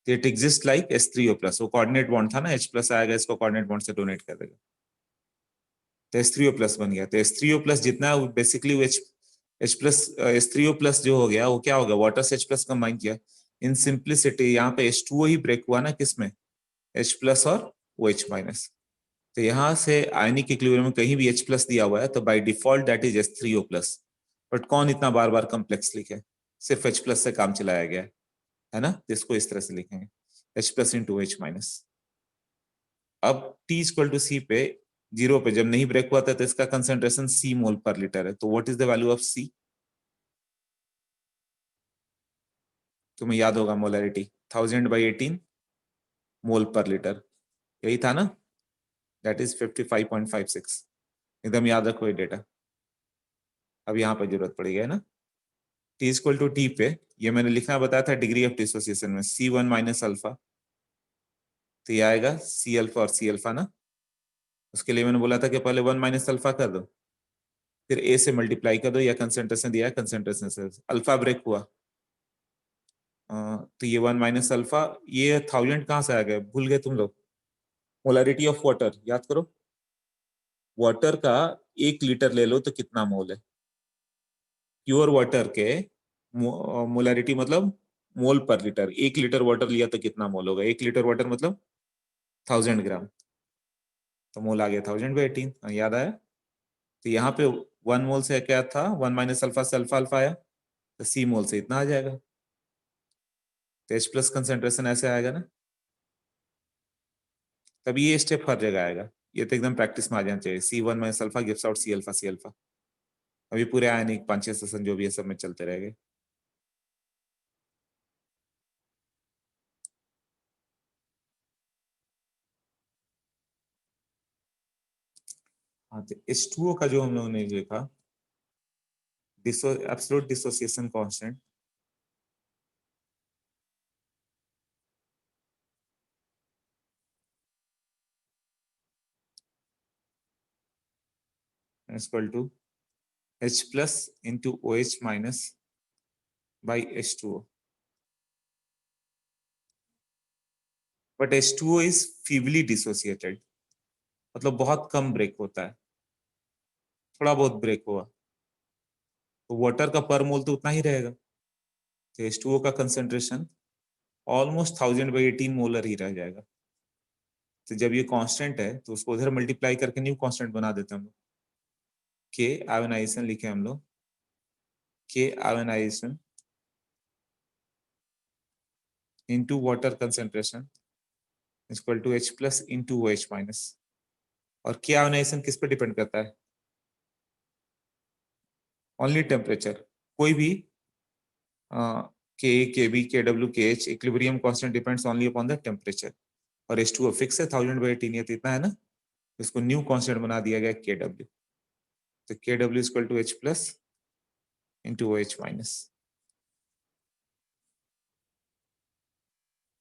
इट एग्जिस्ट लाइक H3O+, वो कोऑर्डिनेट बॉन्ड था ना, H+ आएगा इसको कोऑर्डिनेट बॉन्ड से डोनेट कर देगा, तो H3O+ बन गया। तो H3O+ जितना बेसिकली H+, जो हो गया वो क्या हो गया, वाटर से H+ कंबाइन किया। इन सिंप्लिसिटी यहाँ पे H2O ही ब्रेक हुआ ना, किसमें, H+ और OH-। तो यहाँ से आयनिक इक्विलिब्रियम में कहीं भी H+ दिया हुआ है तो by default that is H3O+। But कौन इतना बार बार कॉम्प्लेक्स लिखे, सिर्फ H+ से काम चलाया गया है ना, इसको इस तरह से लिखेंगे H+ × OH-। अब T = C पे, 0 पे जब नहीं ब्रेक हुआ था तो इसका कंसेंट्रेशन C मोल पर लीटर है, तो what is the value of C, तुम्हें याद होगा मोलैरिटी 1000/18 मोल पर लीटर, यही था ना, दैट इज 55.56। एकदम याद रखो ये डेटा, अब यहाँ पर जरूरत पड़ेगी, है ना। T पे ये मैंने लिखना बताया था डिग्री ऑफ डिसोसिएशन में, C1 - अल्फा, तो ये आएगा C अल्फा और C अल्फा ना। उसके लिए मैंने बोला था कि पहले 1 - अल्फा कर दो, फिर A से मल्टीप्लाई कर दो, या कंसेंट्रेशन दिया है कंसेंट्रेशन से अल्फा ब्रेक हुआ, तो ये 1 - अल्फा, ये 1000 कहाँ से आ गए, भूल गए तुम लोग, मोलैरिटी ऑफ वाटर याद करो, वाटर का 1 लीटर ले लो तो कितना मोल है, प्योर वाटर के मोलैरिटी मतलब मोल पर लीटर, 1 लीटर वाटर लिया तो कितना मोल होगा, 1 लीटर वाटर मतलब 1000 ग्राम, तो मोल आ गया 1000/18, याद आया। तो यहाँ पे 1 मोल से क्या था, 1 - अल्फा से अल्फा अल्फा आया, तो C मोल से इतना आ जाएगा, तो H+ कंसेंट्रेशन ऐसे आएगा ना, तभी ये स्टेप हर जगह आएगा, ये तो एकदम प्रैक्टिस में आ जाना चाहिए, C1 - alpha gives out C alpha C alpha. अभी पूरे आयनिक 5-6 सेशन जो भी है सब में चलते रहेंगे। हाँ, तो H2O का जो हम लोगों ने देखा absolute dissociation constant is equal to H plus into OH minus by H2O. But H2O is feebly dissociated, मतलब बहुत कम ब्रेक होता है, थोड़ा बहुत ब्रेक हुआ तो वाटर का पर मोल तो उतना ही रहेगा, तो H2O का कंसेंट्रेशन ऑलमोस्ट 1000/18 मोलर ही रह जाएगा। तो जब ये कांस्टेंट है तो उसको उधर मल्टीप्लाई करके न्यू कांस्टेंट बना देते हैं हम लोग, के आयोनाइजेशन लिखे हम लोग, के ionisation into water concentration is equal to H plus into OH minus। और के आयोनाइजेशन किस पे डिपेंड करता है? Only temperature. कोई भी के के बी के डब्ल्यू के H equilibrium constant depends only upon the temperature, और H2O फिक्स है 1000/18, ये तो इतना है ना, इसको न्यू कांस्टेंट बना दिया गया के डब्ल्यू, तो K W is equal to H plus into OH minus.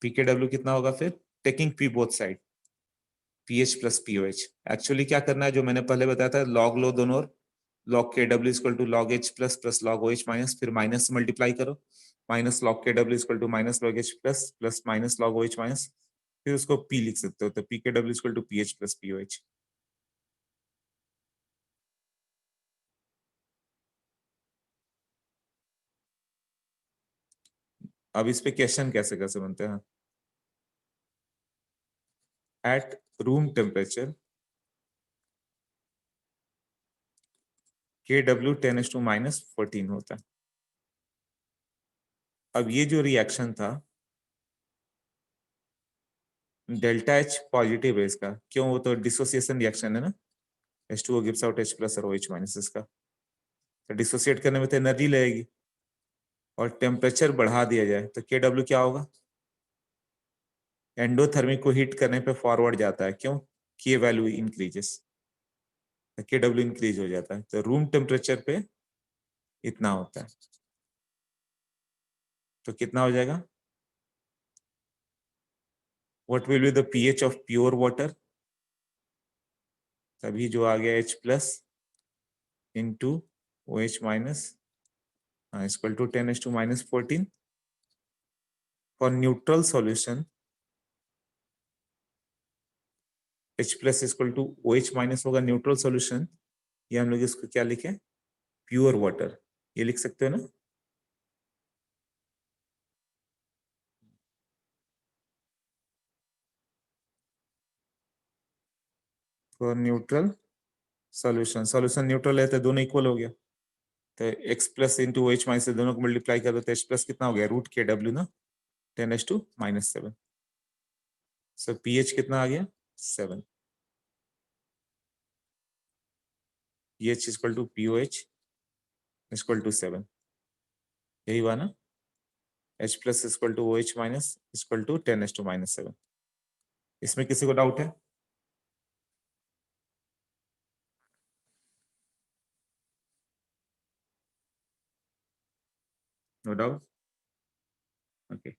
PKW कितना होगा फिर? Taking P both side, P H plus P O H. Actually क्या करना है, जो मैंने पहले बताया था, लॉग लो दोनों ओर, log K W equal to log H plus plus log O H minus, फिर माइनस से मल्टीप्लाई करो, minus log K W equal to minus log H plus plus minus log O H minus, फिर उसको पी लिख सकते हो, तो P K W equal to P H plus P O H. अब इस पे क्वेश्चन कैसे कैसे बनते हैं? At room temperature K W 10⁻⁻14 होता है। अब ये जो रिएक्शन था डेल्टा एच पॉजिटिव है इसका, क्यों? वो तो डिसोसिएशन रिएक्शन है ना, H2O gives out H plus और OH माइनस इसका, तो डिसोसिएट करने में तो एनर्जी लगेगी, और टेम्परेचर बढ़ा दिया जाए तो के डब्ल्यू क्या होगा? एंडोथर्मिक को हीट करने पे फॉरवर्ड जाता है, क्यों? के वैल्यू इंक्रीजेस, के डब्ल्यू इंक्रीज हो जाता है, तो रूम टेम्परेचर पे इतना होता है, तो कितना हो जाएगा? What will be the P H of pure water? तभी जो आ गया H plus into OH minus equal to 10⁻⁻14। For neutral solution H plus equal to OH minus होगा न्यूट्रल सॉल्यूशन, ये हम लोग इसको क्या लिखें? प्योर वाटर, ये लिख सकते हो ना। For neutral solution, solution neutral है तो दोनों इक्वल हो गया, तो x plus into OH minus से दोनों को मल्टीप्लाई कर दो तो H प्लस कितना हो गया? रूट के डब्ल्यू ना, 10⁻⁻7। सो pH कितना आ गया? 7। pH equal to POH equal to 7, यही हुआ ना। H plus equal to OH minus equal to 10⁻⁻7। इसमें किसी को डाउट है? No doubt, okay.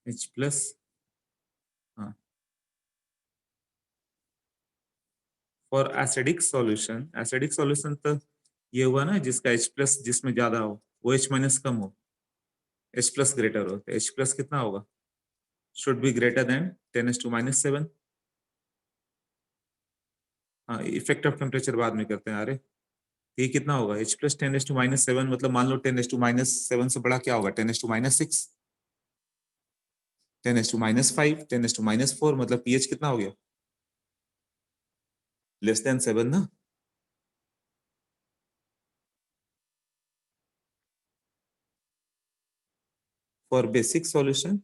H plus, हाँ, for acidic solution, acidic solution तो ये हुआ ना जिसका H प्लस जिसमें ज्यादा हो, OH माइनस कम हो, H प्लस ग्रेटर हो, तो H प्लस कितना होगा? Should be greater than 10⁻⁻7। हाँ, इफेक्ट ऑफ टेम्परेचर बाद में करते हैं। अरे ये कितना होगा? H प्लस 10⁻⁻7, मतलब मान लो 10⁻⁻7 से बड़ा क्या होगा? 10⁻⁻6, 10⁻⁻5, 10⁻⁻4, मतलब pH कितना हो गया? लेस देन 7 ना। फॉर बेसिक सॉल्यूशन,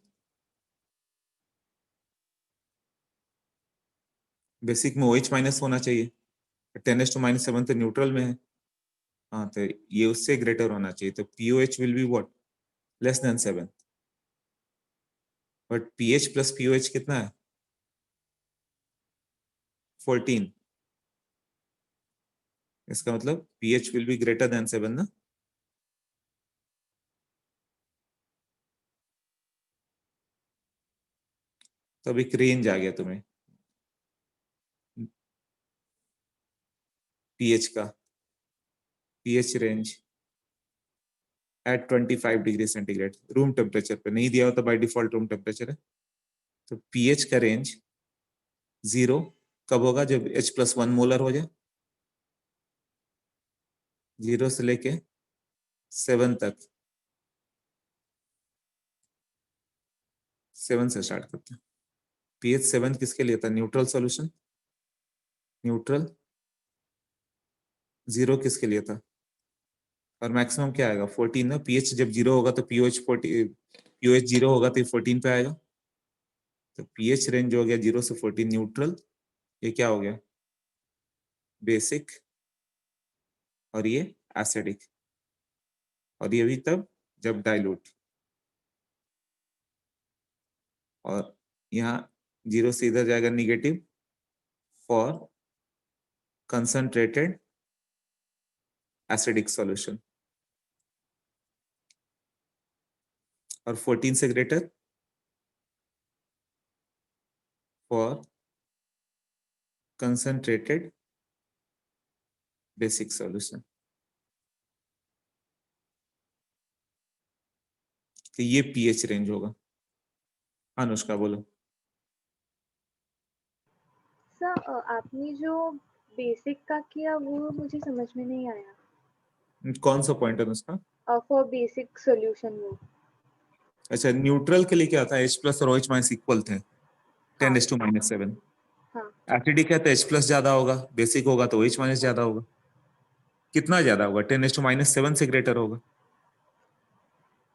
बेसिक में OH माइनस होना चाहिए, 10⁻⁻7 तो न्यूट्रल में है, हाँ तो ये उससे ग्रेटर होना चाहिए, तो pOH will be what, less than 7, but pH plus pOH कितना है 14, इसका मतलब pH will be greater than 7 ना। तो अब एक रेंज आ गया तुम्हें पीएच का, P H range at 25 degree centigrade, room temperature पे नहीं दिया होता, बाय डिफॉल्ट रूम टेम्परेचर है। तो पीएच का रेंज 0 कब होगा, जब H+1 मोलर हो जाए, 0 से लेके 7 तक, 7 से स्टार्ट करते हैं। पीएच 7 किसके लिए था, न्यूट्रल सॉल्यूशन, न्यूट्रल। 0 किसके लिए था, और मैक्सिमम क्या आएगा 14 ना, पीएच जब 0 होगा तो पीओएच 40, पीओएच 0 होगा तो 14 पे आएगा। तो पीएच रेंज हो गया 0 से 14 न्यूट्रल, ये क्या हो गया बेसिक, और ये एसिडिक, और ये भी तब जब डाइल्यूट, और यहाँ 0 से इधर जाएगा negative for concentrated acidic solution, और 14 से greater for concentrated basic solution. तो ये पीएच रेंज होगा। अनुष्का बोलो। सर आपने जो बेसिक का किया वो मुझे समझ में नहीं आया। कौन सा पॉइंट है उसका, फॉर बेसिक सॉल्यूशन वो। अच्छा न्यूट्रल के लिए क्या था, H प्लस और OH माइनस इक्वल थे, 10⁻⁷। हाँ एसिडिक है तो H प्लस ज्यादा होगा, बेसिक होगा तो OH माइनस ज्यादा होगा। कितना ज्यादा होगा, 10⁻⁷ से ग्रेटर होगा,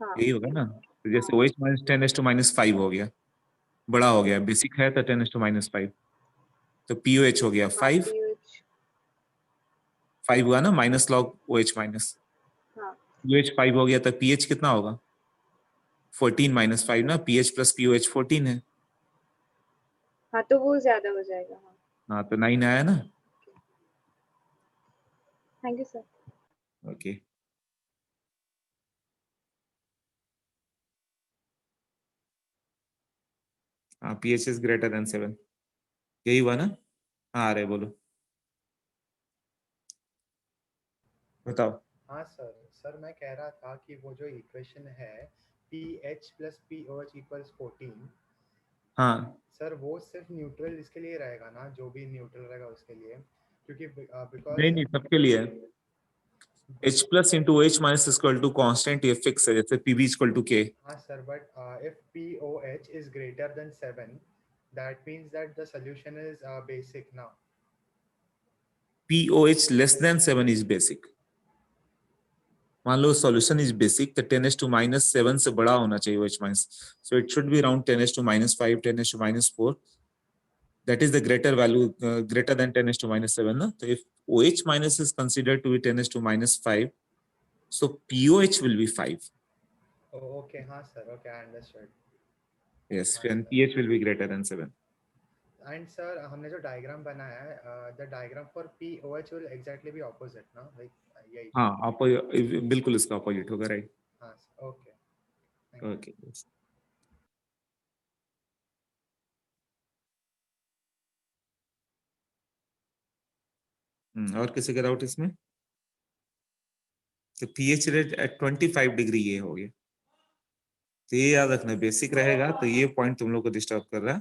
हाँ यही होगा ना। तो जैसे OH माइनस 10⁻5 हो गया, बड़ा हो गया, बेसिक है तो 10⁻5, तो POH हो गया हाँ 5, pH 5 हुआ ना, माइनस लॉग OH माइनस, हाँ POH 5 हो गया, तो पीएच कितना होगा 14 - 5 ना, पीएच प्लस POH 14 है। हाँ तो वो ज्यादा हो जाएगा। हाँ हाँ तो 9 आया ना। Thank you sir. ओके हाँ, पीएच इज ग्रेटर देन 7, यही हुआ ना। हाँ अरे बोलो, बताओ। हाँ सर, सर मैं कह रहा था कि वो जो इक्वेशन है pH प्लस POH इक्वल्स 14, हाँ सर वो सिर्फ न्यूट्रल इसके लिए रहेगा ना, जो भी न्यूट्रल रहेगा उसके लिए, क्योंकि नहीं बिकॉज नहीं, सबके लिए है। H plus into OH minus equal to constant, ये फिक्स है, जैसे PV इक्वल टू K। हाँ sir, but if POH is greater than 7, that means that the solution is basic ना। POH less than 7 is basic. मान लो सॉल्यूशन इज बेसिक, तो 10⁻⁷ से बड़ा होना चाहिए OH minus, so it should be around 10⁻⁵, 10⁻⁴, that is the greater value, greater than 10⁻⁷, na? So if OH minus is considered to be 10⁻⁵, so POH will be 5. Okay हाँ sir, okay I understood. Yes, हाँ and sir, pH will be greater than 7. And sir हमने जो डायग्राम बनाया है, the diagram for POH will exactly be opposite ना, लाइक यही। हाँ बिल्कुल इसका अपोजिट होगा, राइट। हाँ ओके, थैंक यू। ओके और किसी का डाउट इसमें, तो पीएच रेट एट 25 डिग्री ये हो गया, तो ये याद रखना, बेसिक रहेगा तो ये पॉइंट तुम लोग को डिस्टर्ब कर रहा है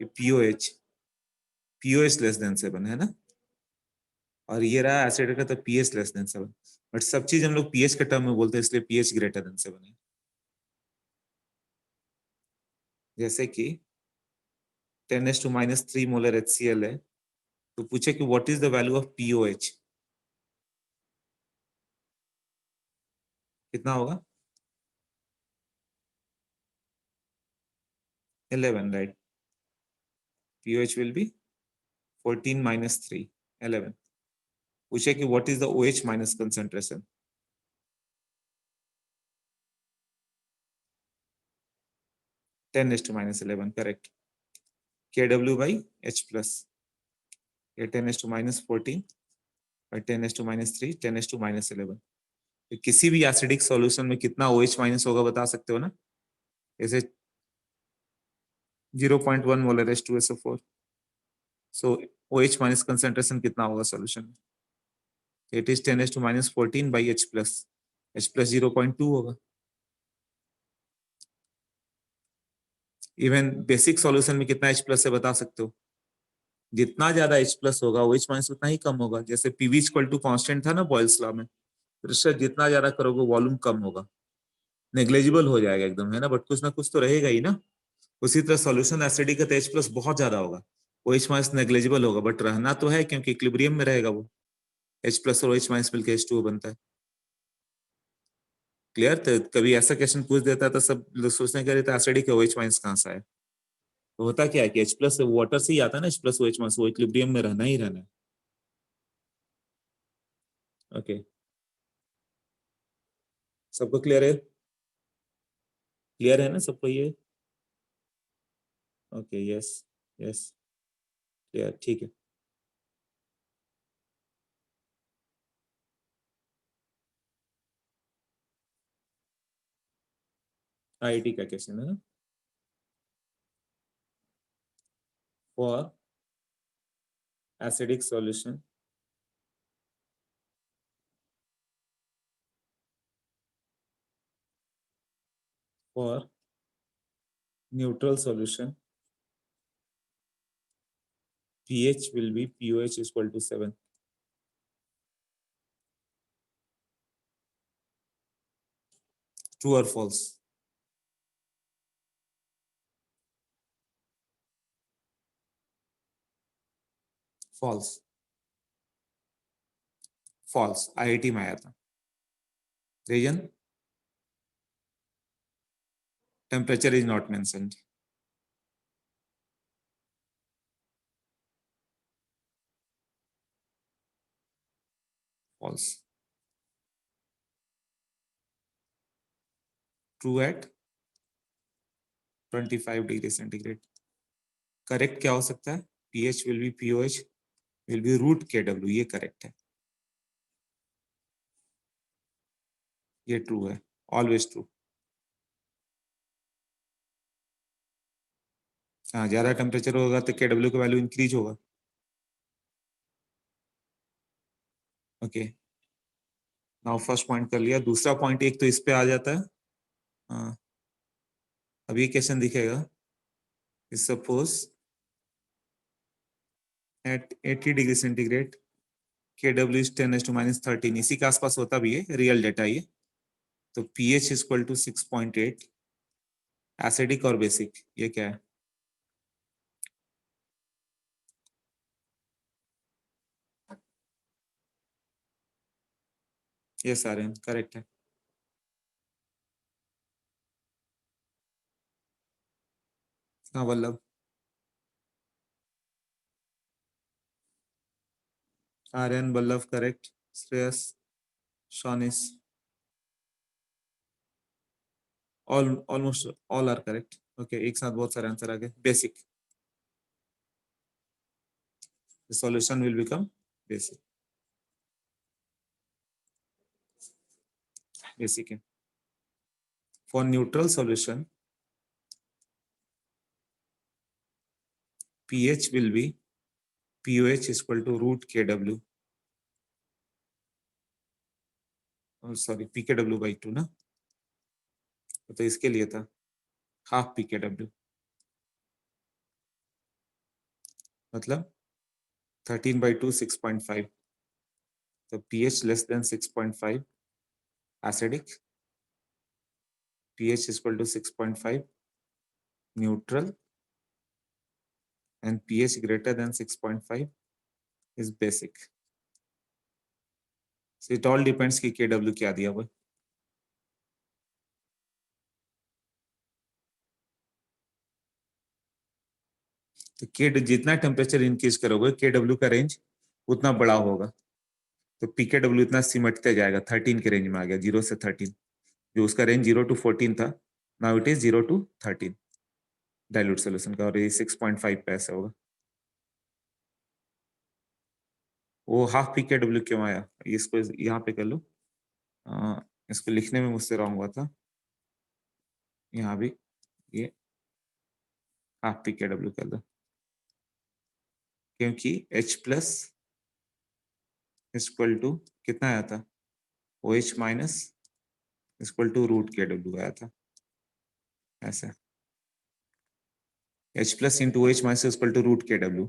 कि पीओएच लेस देन 7 है ना, और ये रहा एसिड का तो पीएच लेस देन 7, बट सब चीज हम लोग पीएच के टर्म में बोलते हैं, इसलिए पीएच ग्रेटर देन 7 है। जैसे कि 10⁻³ मोलर HCl है, तो पूछे कि what is the value of pOH, कितना होगा 11, राइट। POH will be 14 - 3, 11। पूछे कि what is the OH minus concentration. (10⁻11) correct. Kw by H plus, ये 10⁻14 और 10⁻3, 10⁻11। तो किसी भी एसिडिक सॉल्यूशन में कितना OH माइनस होगा बता सकते हो ना? जैसे 0.1 मोलर H2SO4, सो OH माइनस कंसेंट्रेशन कितना होगा सॉल्यूशन में? It is 10⁻14 by H plus, H plus 0.2 होगा। इवन बेसिक सॉल्यूशन में कितना H प्लस है बता सकते हो? जितना ज्यादा H प्लस होगा OH माइनस उतना ही कम होगा। जैसे PV इक्वल टू कांस्टेंट था ना बॉयल्स लॉ में, प्रेशर जितना ज्यादा करोगे वॉल्यूम कम होगा, नेग्लेजिबल हो जाएगा एकदम, है ना, बट कुछ ना कुछ तो रहेगा ही ना। उसी तरह सॉल्यूशन एसिडिक का तो H प्लस बहुत ज्यादा होगा, OH माइनस नेग्लेजिबल होगा, बट रहना तो है क्योंकि इक्विलिब्रियम में रहेगा वो। H प्लस और OH माइनस मिलकर H2O बनता है। क्लियर? तो कभी ऐसा क्वेश्चन पूछ देता है तो सब लोग सोचने के लिए तो एसिडिक है OH माइनस कहां से आया। तो होता क्या है कि H प्लस वाटर से ही आता है ना, H प्लस OH माइनस, वो इक्विलिब्रियम में रहना ही रहना है। ओके, सबको क्लियर है? क्लियर है ना सबको ये? ओके, यस यस, क्लियर, ठीक है। IIT का क्वेश्चन है ना। For acidic solution for neutral solution, pH will be pOH is equal to 7. True or false? False. False. IIT में आया था। Reason? Temperature is not mentioned. False. True at 25 degree centigrade. Correct क्या हो सकता है? pH will be pOH will be root KW, ये correct है, ये true है, always true। हाँ, ज्यादा टेम्परेचर होगा तो KW का वैल्यू इंक्रीज होगा। ओके, नाउ फर्स्ट पॉइंट कर लिया। दूसरा पॉइंट एक तो इस पे आ जाता है। हाँ, अभी क्वेश्चन दिखेगा। Suppose at 80 degree centigrade KW is 10⁻13, इसी के आसपास होता भी है, रियल डेटा ये। तो pH is equal to 6.8, acidic और बेसिक, ये क्या है? ये सारे करेक्ट है। हाँ Vallabh, Aryan, Vallabh correct, Shreyas, Shonis, almost all are correct. Okay, एक साथ बहुत सारे आंसर आ गए। Basic, the solution will become basic, basic है। For neutral solution, pH will be pOH is equal to root KW, sorry pKW by 2 ना, तो इसके लिए था हाफ pKW, मतलब 13/2 6.5, तो pH less than 6.5 acidic, pH is equal to 6.5 neutral, and pH greater than 6.5 is basic. So it all depends कि KW क्या दिया हुआ है। तो K जितना टेम्परेचर इंक्रीज करोगे KW का रेंज उतना बड़ा होगा। तो PKW इतना सिमटते जाएगा, 13 के रेंज में आ गया, 0 से 13, जो उसका रेंज 0 to 14 था, now it is 0 to 13 dilute solution का, और ये 6.5 पे ऐसा होगा। वो हाफ PKW क्यों आया, इसको यहाँ पे कर लो, इसको लिखने में मुझसे रॉन्ग हुआ था, यहाँ भी ये हाफ PKW कर दो, क्योंकि H प्लस इक्वल टू कितना आया था, OH minus equal to root KW आया था, ऐसा H plus into OH minus equal to root KW।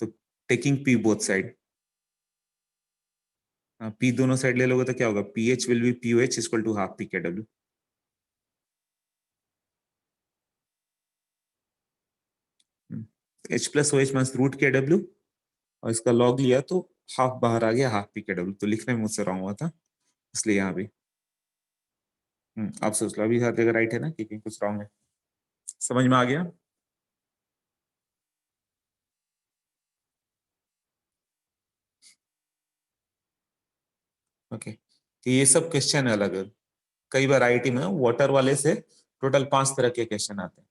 तो taking P both side, P दोनों साइड ले लोगे तो क्या होगा, PH will be POH equal to half PKW। H plus OH minus root KW, और इसका लॉग लिया तो हाफ बाहर आ गया, हाफ PKW, तो लिखने में मुझसे रॉन्ग हुआ था, इसलिए यहाँ भी आप सोच लो अभी हर जगह राइट है ना, कि कुछ रॉन्ग है, समझ में आ गया। ओके, तो ये सब क्वेश्चन है अलग अलग। कई बार आईआईटी में वाटर वाले से टोटल 5 तरह के क्वेश्चन आते हैं,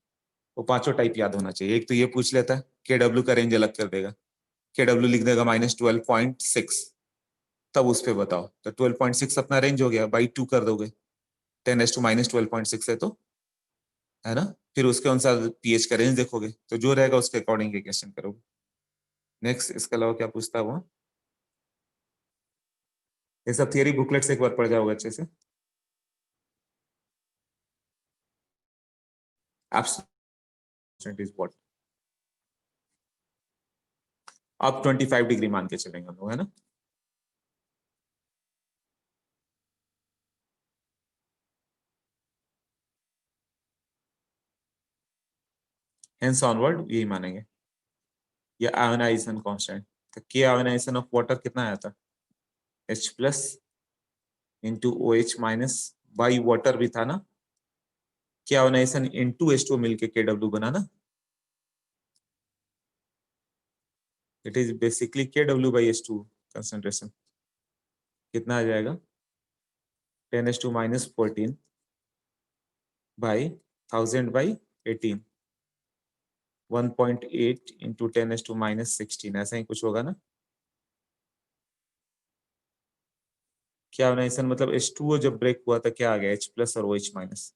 वो पांचों टाइप याद होना चाहिए। एक तो ये पूछ लेता है KW का रेंज अलग कर देगा, KW लिख देगा -12.6, तब उस पे बताओ, तो 12.6 अपना रेंज हो गया, बाई 2 कर दोगे, 10⁻⁻12.6 है तो, है ना, फिर उसके अनुसार पीएच का रेंज देखोगे, तो जो रहेगा उसके अकॉर्डिंग के क्वेश्चन करोगे। नेक्स्ट, इसके अलावा क्या पूछता है वो, ये सब थियरी बुकलेट से एक बार पढ़ जाओगे अच्छे से। एब्सोल्यूट इज व्हाट, आप 25 डिग्री मान के चलेंगे हम लोग, है ना। हेंस ऑनवर्ड यही मानेंगे। या आयोनाइजेशन कांस्टेंट, तो के आयोनाइजेशन ऑफ वाटर कितना आया था, H plus into OH minus, by water भी था ना, के आयोनाइजेशन इंटू H2O मिलके KW बना ना, it is basically KW by H2 concentration, कितना आ जाएगा 10⁻⁻14 बाई 1000 बाई 18, 1.8 इंटू 10⁻⁻16, ऐसा ही कुछ होगा ना। क्या आयोनाइजेशन मतलब H2O जब ब्रेक हुआ था क्या आ गया, H प्लस और OH माइनस,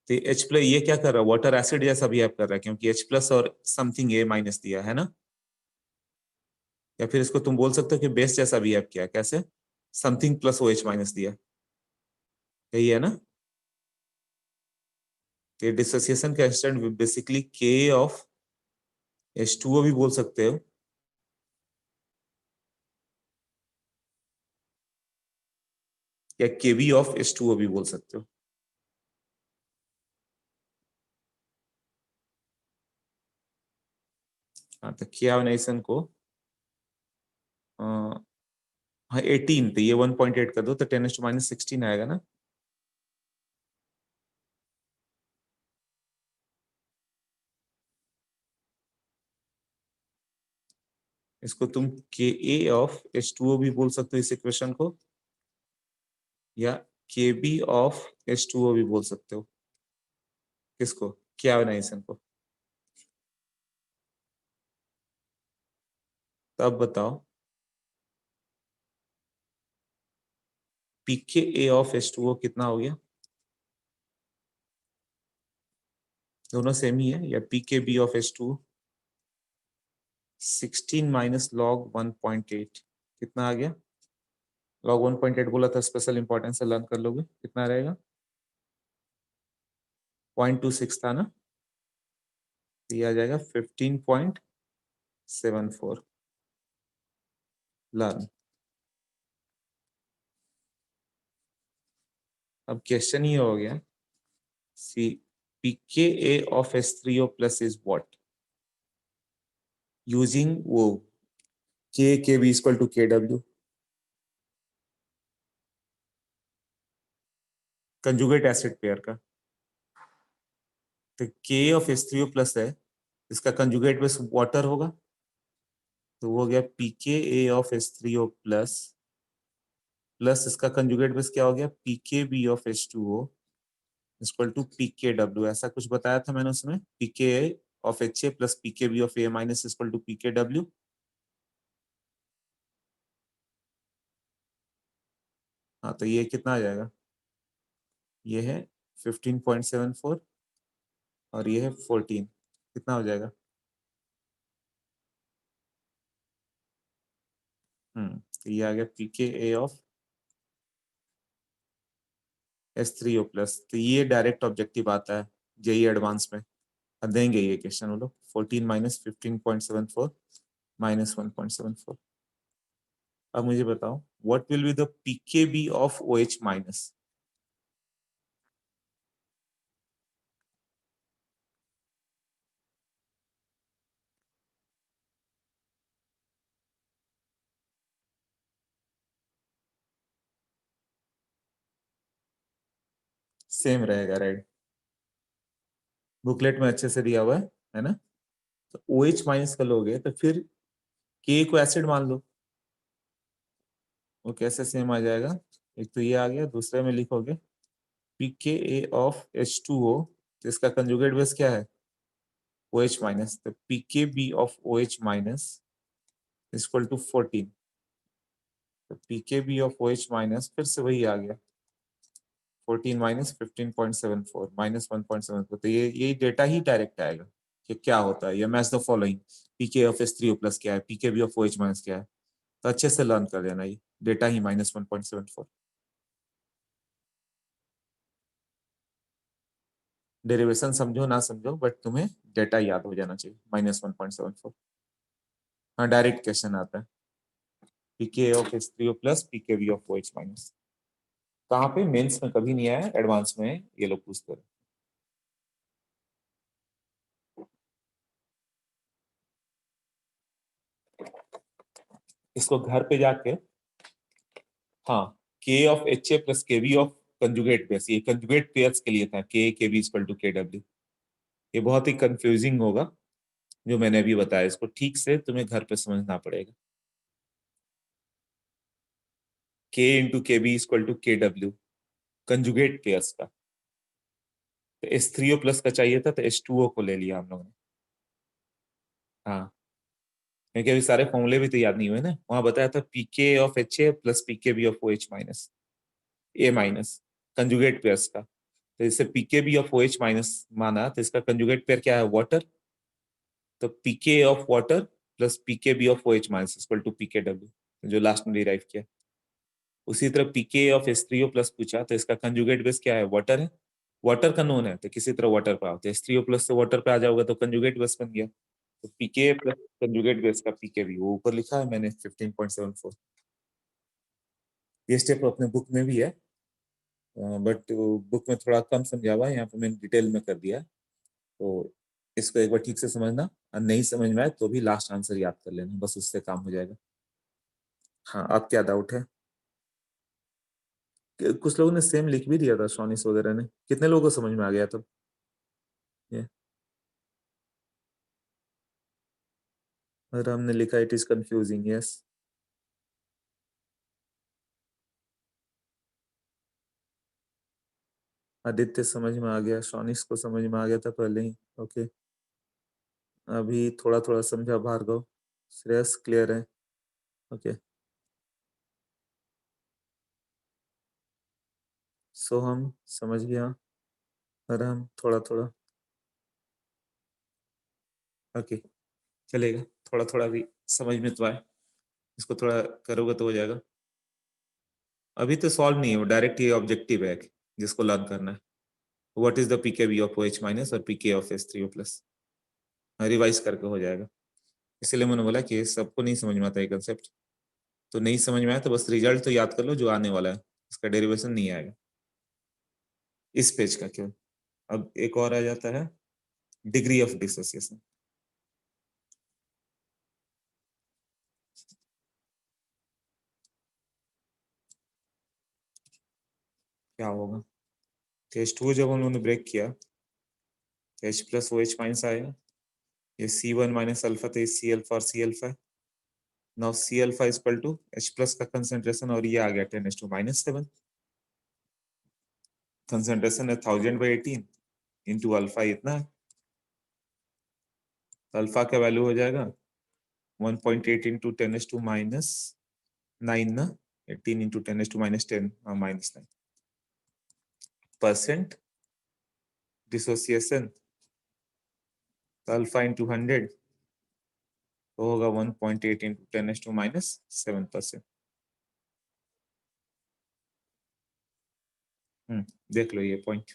तो H प्लस ये क्या कर रहा है, वाटर एसिड जैसा बिहेव कर रहा है, क्योंकि H प्लस और समथिंग A माइनस दिया है ना, या फिर इसको तुम बोल सकते हो कि बेस जैसा बिहेव किया, कैसे, समथिंग प्लस OH माइनस दिया, यही है ना। तो ये डिसोसिएशन का instant basically K of H2O भी बोल सकते हो, या KB ऑफ H2O भी बोल सकते हो। हाँ, तो K आयोनाइजेशन को हाँ 18, तो ये 1.8 कर दो तो 10⁻⁻16 आएगा ना। इसको तुम Ka ऑफ H2O भी बोल सकते हो इस इक्वेशन को, या Kb ऑफ H2O भी बोल सकते हो, किसको, क्या आयोनाइजेशन को। तब बताओ pKa ऑफ H2O कितना हो गया, दोनों सेम ही है, या pKb of H2O 16 minus log 1.8 कितना आ गया, लॉग 1.8 बोला था, स्पेशल इंपॉर्टेंस से लर्न कर लोगे, कितना रहेगा 0.26 था ना, तो ये आ जाएगा 15.74 लर्न। अब क्वेश्चन ये हो गया, सी pKa of H3O plus is what, using वो KKB equal to KW, conjugate acid pair का, तो K of H3O plus है, इसका कंजुगेट बेस वाटर होगा, तो वो हो गया pKa of H3O plus plus इसका कंजुगेट बेस क्या हो गया, pKb of H2O equal to pKw, ऐसा कुछ बताया था मैंने उसमें, pKa of HA plus pKb of A minus equal to pKw। हाँ तो ये कितना आ जाएगा, ये है 15.74 और ये है 14, कितना हो जाएगा, तो ये आ गया pKa ऑफ H3O प्लस। तो ये डायरेक्ट ऑब्जेक्टिव आता है जेई एडवांस में, अब देंगे ये क्वेश्चन वो लोग, 14 माइनस 15.74 माइनस 1.74। अब मुझे बताओ what will be the pKb of OH minus. Same रहेगा, राइट, बुकलेट में अच्छे से दिया हुआ है ना। तो OH माइनस का लोगे तो फिर K को एसिड मान लो, वो कैसे सेम आ जाएगा, एक तो ये आ गया, दूसरे में लिखोगे pKa ऑफ H2O, तो इसका कंजुगेट बेस क्या है, OH माइनस, तो pKb of OH minus equal to 14, तो pKb ऑफ OH माइनस फिर से वही आ गया 14 माइनस 15.74 माइनस 1.74। तो ये डेटा ही डायरेक्ट आएगा कि क्या होता है, ये match the following, pK of H3O plus क्या है, pKb ऑफ OH माइनस क्या है, तो अच्छे से लर्न कर लेना, ये डेटा ही माइनस 1.74। डेरिवेशन समझो ना समझो बट तुम्हें डेटा याद हो जाना चाहिए, माइनस 1.74। हाँ डायरेक्ट क्वेश्चन आता है, pK of H3O plus pKb of OH minus, कहाँ पे, मेंस में कभी नहीं आया, एडवांस में ये लोग पूछते हैं। इसको घर पे जाके, हाँ, K of HA plus KB of conjugate base, ये कंजुगेट पेयर्स के लिए था, K KB equal to KW। ये बहुत ही कंफ्यूजिंग होगा जो मैंने अभी बताया, इसको ठीक से तुम्हें घर पे समझना पड़ेगा। K into KB equal to KW conjugate pairs का, तो H3O प्लस का चाहिए था तो H2O को ले लिया हम लोगों ने। हाँ क्योंकि अभी सारे फॉर्मूले भी तो याद नहीं हुए ना, वहां बताया था pK of HA plus pKb of OH minus A minus conjugate pairs का, तो इससे pKb ऑफ OH माइनस माना, तो इसका कंजुगेट पेयर क्या है, वाटर, तो pK of water plus pKb of OH minus equal to pKw, जो लास्ट में डिराइव किया। उसी तरह pK ऑफ H3O प्लस पूछा, तो इसका कंजुगेट बेस क्या है, वाटर है, वाटर का नोन है, तो किसी तरह वाटर पे आओ, तो H3O प्लस से वाटर पे आ जाओगे तो कंजुगेट बेस बन गया, तो pK प्लस कंजुगेट बेस का pKb, वो ऊपर लिखा है मैंने 15.74। ये स्टेप अपने बुक में भी है, बट बुक में थोड़ा कम समझा हुआ है, यहाँ पे मैंने डिटेल में कर दिया है। तो इसको एक बार ठीक से समझना, और नहीं समझ में आए तो भी लास्ट आंसर याद कर लेना, बस उससे काम हो जाएगा। हाँ अब क्या डाउट है, कुछ लोगों ने सेम लिख भी दिया था, सोनिस वगैरह ने, कितने लोगों को समझ में आ गया तब ये, और हमने लिखा it is confusing, yes, Aditya समझ में आ गया, सोनिस को समझ में आ गया था पहले ही, ओके। अभी थोड़ा थोड़ा समझा भार्गव, श्रेयस क्लियर है, ओके। सोहम समझ गया, और हम थोड़ा थोड़ा, ओके चलेगा, थोड़ा थोड़ा भी समझ में तो आए, इसको थोड़ा करोगे तो हो जाएगा। अभी तो सॉल्व नहीं है, वो डायरेक्ट ये ऑब्जेक्टिव है जिसको लर्न करना है, what is the pKb of OH minus और pK of H3O plus, revise करके हो जाएगा। इसलिए मैंने बोला कि सबको नहीं समझ में आता ये कंसेप्ट, तो नहीं समझ में आया तो बस रिजल्ट तो याद कर लो जो आने वाला है, इसका डेरिवेशन नहीं आएगा इस पेज का क्यों। अब एक और आ जाता है डिग्री ऑफ डिसोसिएशन, क्या होगा, H2O जब उन्होंने ब्रेक किया H प्लस OH माइनस आएगा, ये C1 माइनस अल्फा, तो C अल्फा और C अल्फा है, now C alpha is equal to H plus का कंसेंट्रेशन और ये आ गया 10⁻⁻⁷। कंसेंट्रेशन है 1000/18 इंटू अल्फा इतना है, तो अल्फा का वैल्यू हो जाएगा 1.8 इंटू 10⁻⁹ ना, 18 इंटू 10⁻10 -9 परसेंट डिसोसिएशन, तो अल्फा इंटू 100 तो होगा 1.8 इंटू 10⁻⁷%। देख लो ये पॉइंट।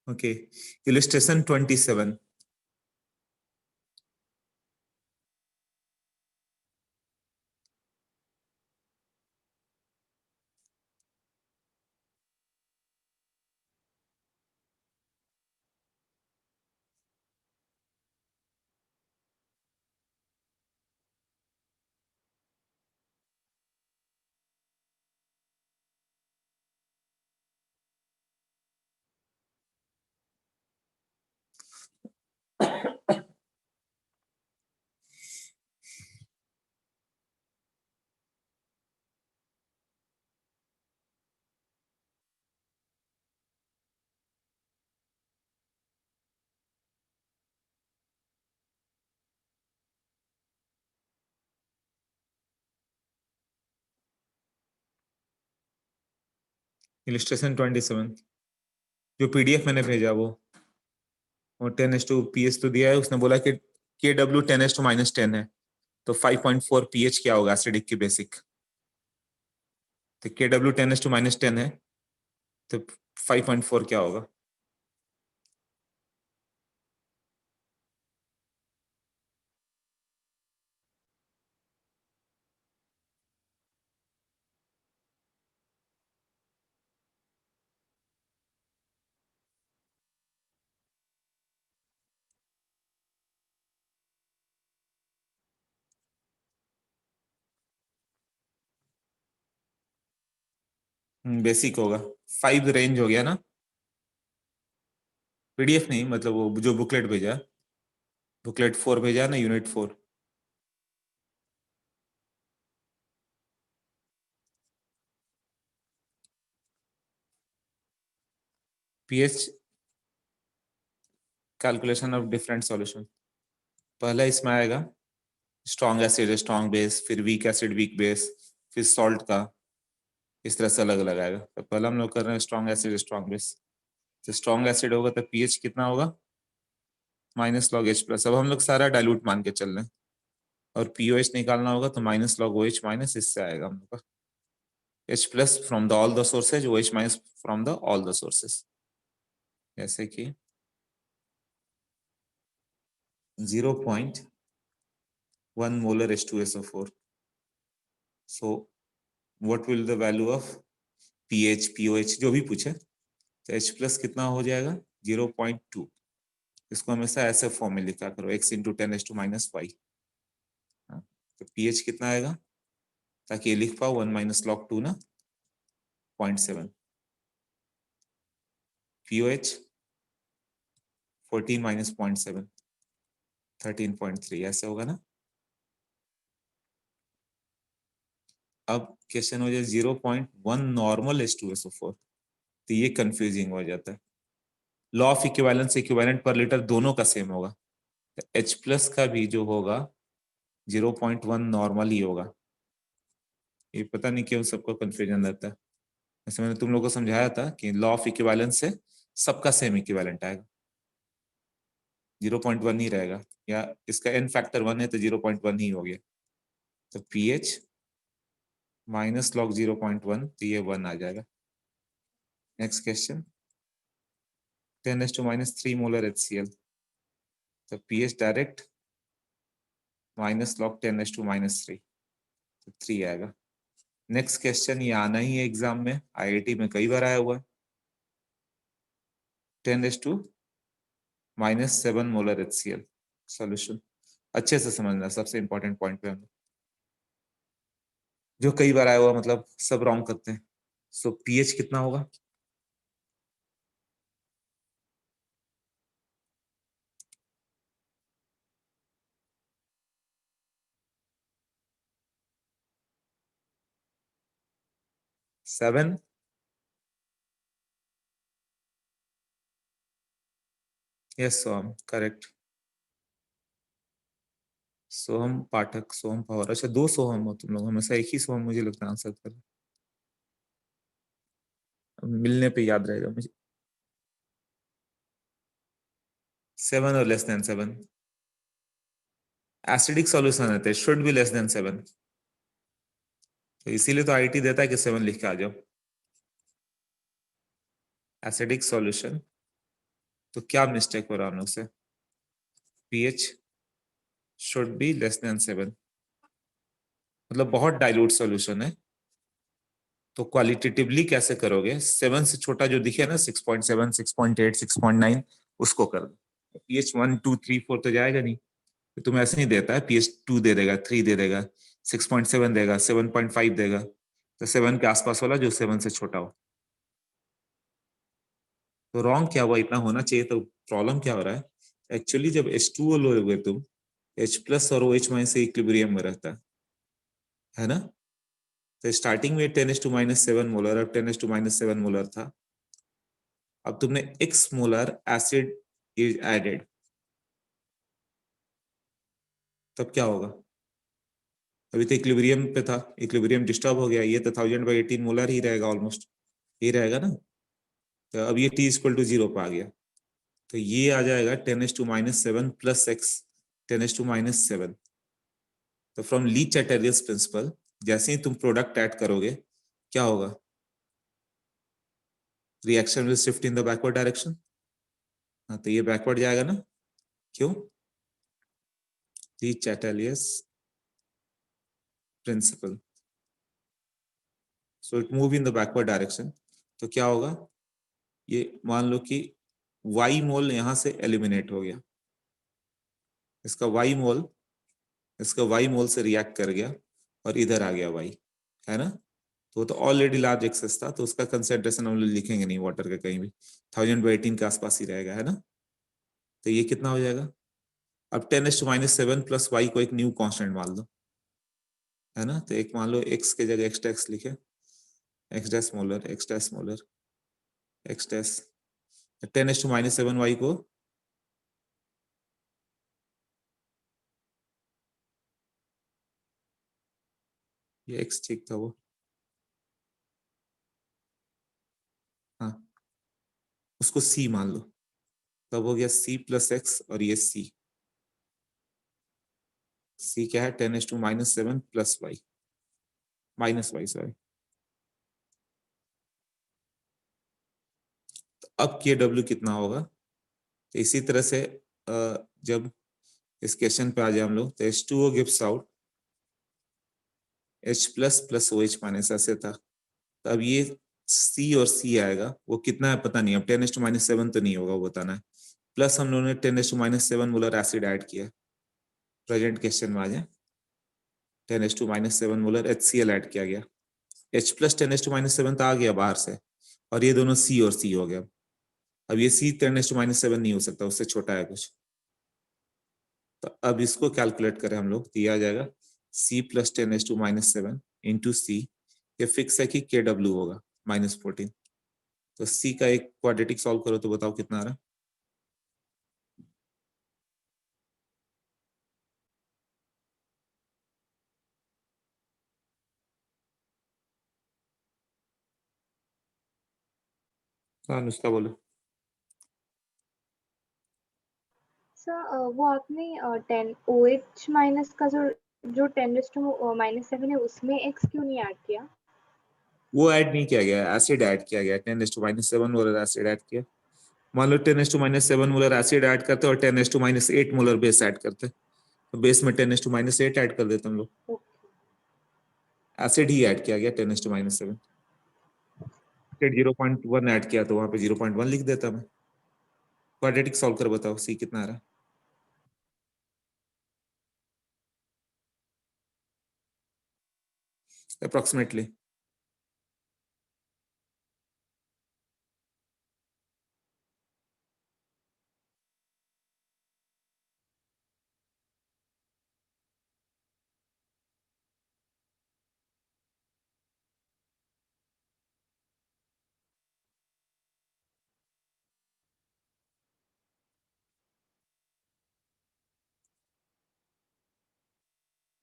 Okay, illustration 27. इलिस्ट्रेशन 27 जो पीडीएफ मैंने भेजा वो 10:PS तो दिया है, उसने बोला कि KW 10⁻10 है, तो 5.4 pH क्या होगा एसिडिक की बेसिक, तो KW 10⁻10 है तो 5.4 क्या होगा? बेसिक होगा 5 रेंज हो गया ना, पीडीएफ नहीं मतलब वो जो बुकलेट भेजा, बुकलेट 4 भेजा ना, unit 4। PH calculation of different solution, पहला इसमें आएगा स्ट्रॉन्ग एसिड स्ट्रॉन्ग बेस, फिर वीक एसिड वीक बेस, फिर सॉल्ट का, इस तरह से अलग अलग आएगा। तो पहला हम लोग कर रहे हैं स्ट्रॉन्ग एसिड स्ट्रॉन्ग बेस, तो स्ट्रॉन्ग एसिड होगा तो पीएच कितना होगा -log H+। अब हम लोग सारा डाइल्यूट मान के चल रहे हैं, और पीओएच निकालना होगा तो -log-OH माइनस इससे आएगा हम लोग का H+ from the all the sources, OH minus from the all the sources, जैसे कि 0.1 molar H2SO4। So what will the value of pH pOH जो भी पूछे, तो H+ कितना हो जाएगा 0.2। इसको हमेशा ऐसे फॉर्म में लिखा करो x इंटू 10⁻⁻⁴। तो पीएच कितना आएगा, ताकि ये लिख पाओ 1 - log 2 ना 0.7। पीओएच 14 - 0.7 13.3 ऐसे होगा ना। अब क्वेश्चन हो जाए 0.1 नॉर्मल H2SO4, तो ये कंफ्यूजिंग हो जाता है। लॉ ऑफ इक्विवेलेंस इक्विवेलेंट पर लीटर दोनों का सेम होगा, तो H+ का भी जो होगा 0.1 नॉर्मल ही होगा। ये पता नहीं क्यों सबको कंफ्यूजन रहता है। जैसे मैंने तुम लोगों को समझाया था कि लॉ ऑफ इक्विवेलेंस से सबका सेम इक्विवेलेंट आएगा, 0.1 ही रहेगा, या इसका n फैक्टर 1 है तो 0.1 ही हो गया। तो pH माइनस लॉग 0.1, तो ये 1 आ जाएगा। नेक्स्ट क्वेश्चन, 10⁻³ मोलर HCl, तो pH डायरेक्ट माइनस लॉग 10⁻³ तो 3 आएगा। नेक्स्ट क्वेश्चन, ये आना ही है एग्जाम में, IIT में कई बार आया हुआ है। 10⁻⁻7 मोलर HCl सॉल्यूशन, अच्छे से समझना, सबसे इंपॉर्टेंट पॉइंट पे हम जो कई बार आया हुआ मतलब सब रॉन्ग करते हैं। सो pH कितना होगा? सेवन। यस सोहम, करेक्ट। सोहम पाठक, सोहम पवार, अच्छा 2 सोहम हो तुम लोग, हमेशा एक ही सोहम मुझे लगता है आंसर कर। मिलने पे याद रहेगा मुझे। 7 और लेस देन 7 एसिडिक सॉल्यूशन रहते हैं, शुड बी लेस देन 7, तो इसीलिए तो IIT देता है कि 7 लिख के आ जाओ। एसिडिक सॉल्यूशन, तो क्या मिस्टेक हो रहा है हम लोग से? pH should be less than 7, मतलब बहुत डाइल्यूट सॉल्यूशन है, तो क्वालिटेटिवली कैसे करोगे? 7 से छोटा जो दिखे ना, 6.7, 6.8, 6.9, उसको कर दो। pH 1, 2, 3, 4 तो जाएगा नहीं, तो तुम्हें ऐसे नहीं देता है pH 2 दे देगा, 3 दे देगा, 6.7 देगा, 7.5 देगा, तो 7 के आसपास वाला जो 7 से छोटा हो। तो रॉन्ग क्या हुआ? इतना होना चाहिए। तो प्रॉब्लम क्या हो रहा है एक्चुअली, जब H2O लोगे तुम, H प्लस और OH माइनस से इक्विलिब्रियम में रहता है ना? तो स्टार्टिंग में 10⁻⁷ मोलर, अब 10⁻⁷ मोलर था, अब तुमने x molar acid is added, तब क्या होगा? अभी तो इक्विलिब्रियम पे था, इक्विलिब्रियम डिस्टर्ब हो गया, ये तो 1000/18 मोलर ही रहेगा, ऑलमोस्ट ये रहेगा ना। तो अब ये t इक्वल टू 0 पे आ गया, तो ये आ जाएगा 10⁻⁷ प्लस x 10⁻⁷। तो फ्रॉम ली चैटर्जियस प्रिंसिपल, जैसे ही तुम प्रोडक्ट ऐड करोगे क्या होगा? Reaction will shift in the backward direction. हाँ, तो ये बैकवर्ड जाएगा ना, क्यों? Le chatelier's principle, so it move in the backward direction. तो क्या होगा? ये मान लो कि y मोल यहां से एलिमिनेट हो गया, इसका y मोल, इसका y मोल से रिएक्ट कर गया और इधर आ गया y, है ना? तो ऑलरेडी लार्ज एक्सेस था, तो उसका कंसेंट्रेशन हम लोग लिखेंगे नहीं वाटर का कहीं भी, 1000/18 के आसपास ही रहेगा, है ना? तो ये कितना हो जाएगा? अब 10⁻⁷ प्लस y को एक न्यू कांस्टेंट मान लो, है ना? तो एक मान लो x के जगह x डैश लिखे, x dash molar, x dash molar, x dash 10⁻⁷ y को ये x ठीक था वो, हाँ, उसको c मान लो, तब हो गया c प्लस x, और ये c क्या है? 10⁻⁷ plus y minus y, sorry. अब KW कितना होगा? तो इसी तरह से जब इस क्वेश्चन पे आ जाए हम लोग, तो H2O gives out H plus plus OH minus, ऐसे था, तो अब ये C और C आएगा, वो कितना है पता नहीं, अब 10⁻⁷ तो नहीं होगा, वो बताना है। प्लस हम लोगों ने 10⁻⁷ मोलर एसिड ऐड किया, प्रेजेंट क्वेश्चन में आ जाए, 10⁻⁷ मोलर HCl ऐड किया गया, H प्लस 10⁻⁷ तो आ गया बाहर से, और ये दोनों C और C हो गया। अब ये C 10⁻⁷ नहीं हो सकता, उससे छोटा है कुछ, तो अब इसको कैलकुलेट करें हम लोग, दिया जाएगा C प्लस 10⁻⁷ इंटू C, ये फिक्स है कि KW होगा -14। तो C का एक क्वाड्रेटिक सॉल्व करो तो बताओ कितना आ रहा है? हाँ, नुस्खा बोलो। सर वो आपने 10 OH माइनस का जो 10⁻⁻7 है उसमें x क्यों नहीं ऐड किया? वो ऐड नहीं किया गया, एसिड ऐड किया गया, 10⁻⁷ मोलर एसिड ऐड किया। मान लो 10⁻⁷ मोलर एसिड ऐड करते और 10⁻8 मोलर बेस ऐड करते, तो बेस में 10⁻8 ऐड कर देते हम लोग, ओके। एसिड ही ऐड किया गया 10⁻7। 0.1 ऐड किया तो वहां पे 0.1 लिख देता मैं। क्वाड्रेटिक सॉल्व कर बताओ, सी कितना आ रहा है? अप्रोक्सीमेटली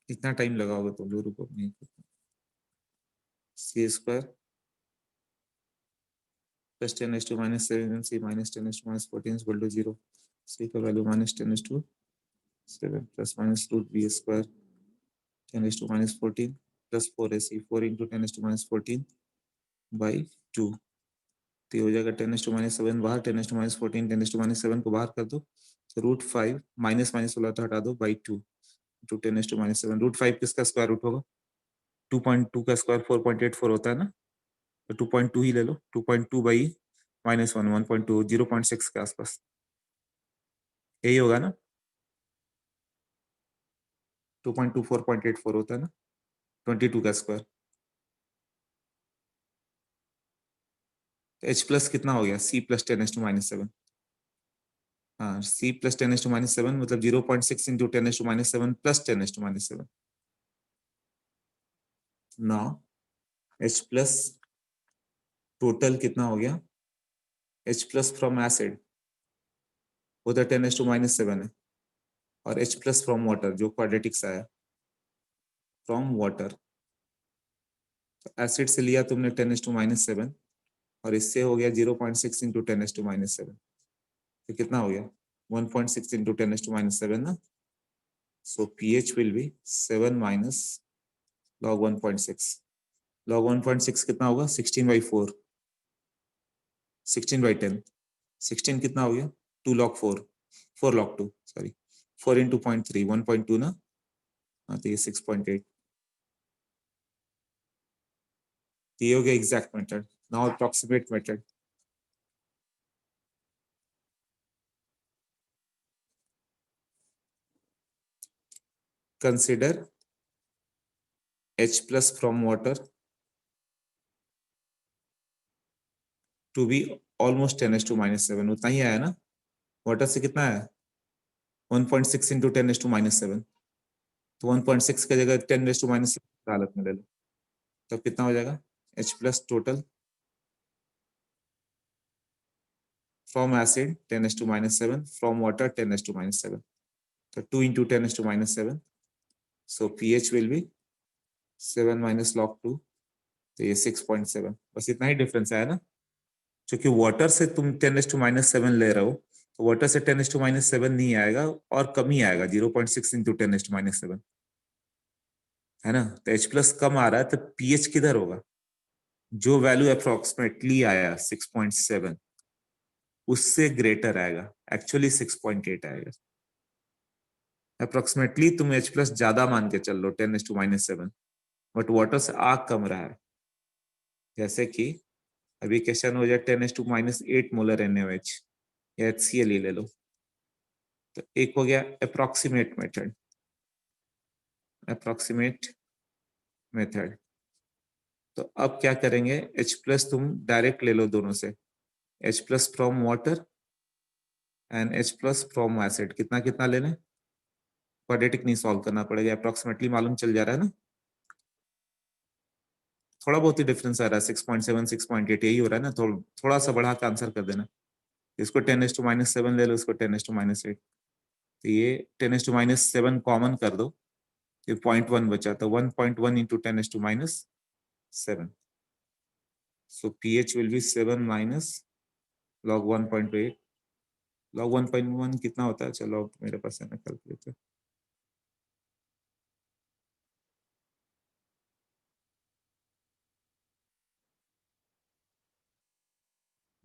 कितना टाइम लगा होगा तुम लोगों को? नहीं, C square plus 10⁻⁷ C minus 10⁻14 equal to 0। C का value -10⁻7 plus minus root B square 10⁻14 plus 4ac 4 into 10⁻14 by 2। तो ये हो जाएगा 10⁻7 बाहर, 10⁻14 10⁻7 को बाहर कर दो तो √5 माइनस माइनस वाला तो हटा दो बाई 2 टू 10⁻7। √5 किसका स्क्वायर रूट होगा? 2.2 का स्क्वायर 4.84 होता है ना, तो 2.2 ही ले लो। 2.2 बाई -1 1.2 0.6 के आसपास यही होगा ना। 2.2 4.84 होता है ना, 22 का स्क्वायर। तो H प्लस कितना हो गया? C plus 10⁻7। हाँ, C प्लस 10⁻7 मतलब 0.6 into 10⁻7 plus 10⁻7। Now H plus total कितना हो गया? H प्लस फ्रॉम एसिड वो तो 10⁻7 है, और H प्लस फ्रॉम वाटर जो क्वाड्रेटिक्स आया फ्रॉम वाटर। एसिड से लिया तुमने 10⁻7 और इससे हो गया 0.6 इंटू 10⁻7, तो कितना हो गया? 1.6 इंटू 10⁻7 ना। सो pH will B 7 minus log 1.6। log 1.6 कितना होगा? 16/4, 16/10। 16 कितना हो गया? 2 log 4, 4 log 2 सॉरी, 4 इंटू 0.3 1.2 ना। हाँ, तो ये 6.8। ये हो गया exact method. Now approximate method. Consider H plus from water to be almost 10⁻⁷। उतना ही आया ना। वाटर से कितना आया? 1.6 इंटू 10⁻⁷। तो 1.6 की जगह 10⁻⁷ हालत में ले लो, तो कितना हो जाएगा? H plus total from acid 10⁻⁷, from water 10⁻⁷, तो 2 into 10⁻⁷। So pH will B 7 minus log 2, तो ये 6.7। बस इतना ही डिफरेंस आया ना। क्योंकि वाटर से तुम 10⁻7 ले रहे हो, तो वाटर से 10⁻7 नहीं आएगा और कम ही आएगा, 0.6 इंटू 10⁻7 है ना। तो H प्लस कम आ रहा है, तो pH किधर होगा? जो वैल्यू अप्रोक्सीमेटली आया 6.7 उससे ग्रेटर आएगा, एक्चुअली 6.8 आएगा। अप्रोक्सीमेटली तुम H प्लस ज्यादा मान के चल लो 10⁻7, बट वाटर से आ कम रहा है। जैसे कि अभी क्वेश्चन हो जाए 10⁻8 मोलर NaOH या HCl ही ले लो, तो एक हो गया अप्रोक्सीमेट मेथड। अप्रोक्सीमेट मेथड तो अब क्या करेंगे? H प्लस तुम डायरेक्ट ले लो दोनों से, H plus from water and H plus from acid. कितना कितना लेना? क्वाड्रेटिक नहीं सॉल्व करना पड़ेगा, अप्रोक्सीमेटली मालूम चल जा रहा है ना। थोड़ा बहुत ही डिफरेंस आ रहा है, 6.7 6.8 यही हो रहा है ना। थोड़ा सा बढ़ा के आंसर कर देना। इसको 10⁻7 ले लो, इसको 10⁻8। तो ये 10⁻7 कॉमन कर दो, ये 0.1 बचा, तो 1.1 into 10⁻7। So pH will be 7 minus log 1.8 log 1.1 कितना होता है? चलो मेरे पास है ना calculator.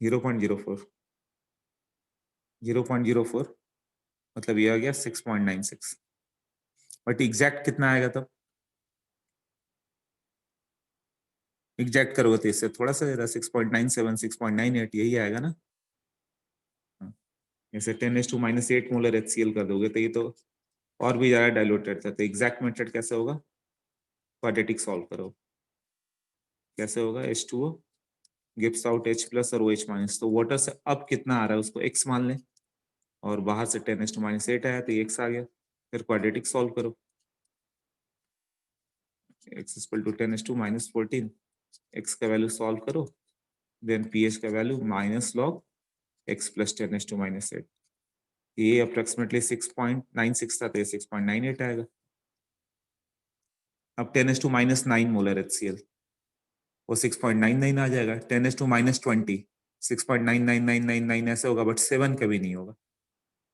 Zero point zero four मतलब ये आ गया 6.96। बट एग्जैक्ट कितना आएगा तब? एग्जैक्ट करोगे तो इससे थोड़ा सा 6.97 6.98 यही आएगा ना। हाँ, जैसे 10⁻⁸ मोलर HCl कर दोगे तो ये तो और भी ज्यादा डाइल्यूटेड था। तो एग्जैक्ट मेथड कैसे होगा? क्वाड्रेटिक सॉल्व करो। कैसे होगा? H2O gives out H plus और OH माइनस। तो वाटर से अब कितना आ रहा है उसको x मान लें, और बाहर से 10⁻⁸ आया तो ये x आ गया। फिर क्वाड्रेटिक सॉल्व करो। x इक्वल टू 10⁻14, x का वैल्यू सॉल्व करो, देन pH का value minus log x plus 10⁻⁸। ये अप्रोक्सीमेटली 6.96 था तो ये 6.98 आएगा। अब 10⁻⁹ मोलर HCl वो 6.99 आ जाएगा। 10⁻20 6.99999 ऐसे होगा, बट 7 कभी नहीं होगा।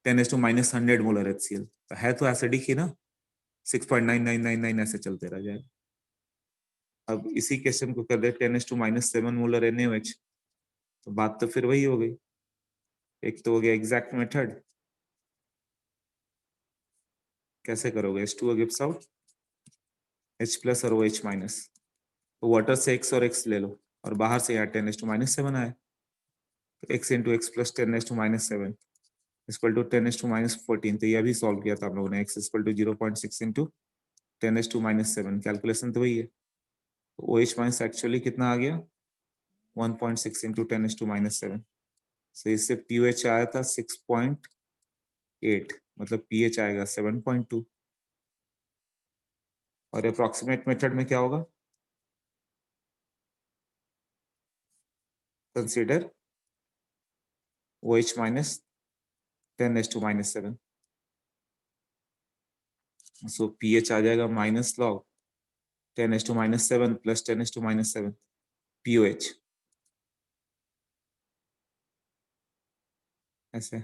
10⁻100 मोलर HCl तो है तो एसिडिक ही ना, 6.9999 ऐसे चलते रह जाएगा। अब इसी क्वेश्चन को कर दे 10⁻7 मोलर NaOH, तो बात तो फिर वही हो गई। एक तो हो गया एग्जैक्ट मेथड, कैसे करोगे? H2O gives out H plus और OH माइनस, तो वाटर से x और x ले लो, और बाहर से यहाँ 10⁻7 आए तो x into X plus 10⁻7 equal to 10⁻14। तो ये भी सॉल्व किया था हम लोगों ने। x equal to 0.6 into 10⁻7, calculation तो वही है। तो OH माइनस एक्चुअली कितना आ गया? 1.6 इंटू 10⁻7। तो इससे pH आया था 6.8, मतलब pH आएगा 7.2। और अप्रोक्सीमेट मेथड में क्या होगा? Consider OH minus 10⁻7। सो pH आ जाएगा माइनस लॉग 10⁻7 प्लस 10⁻7 POH ऐसे।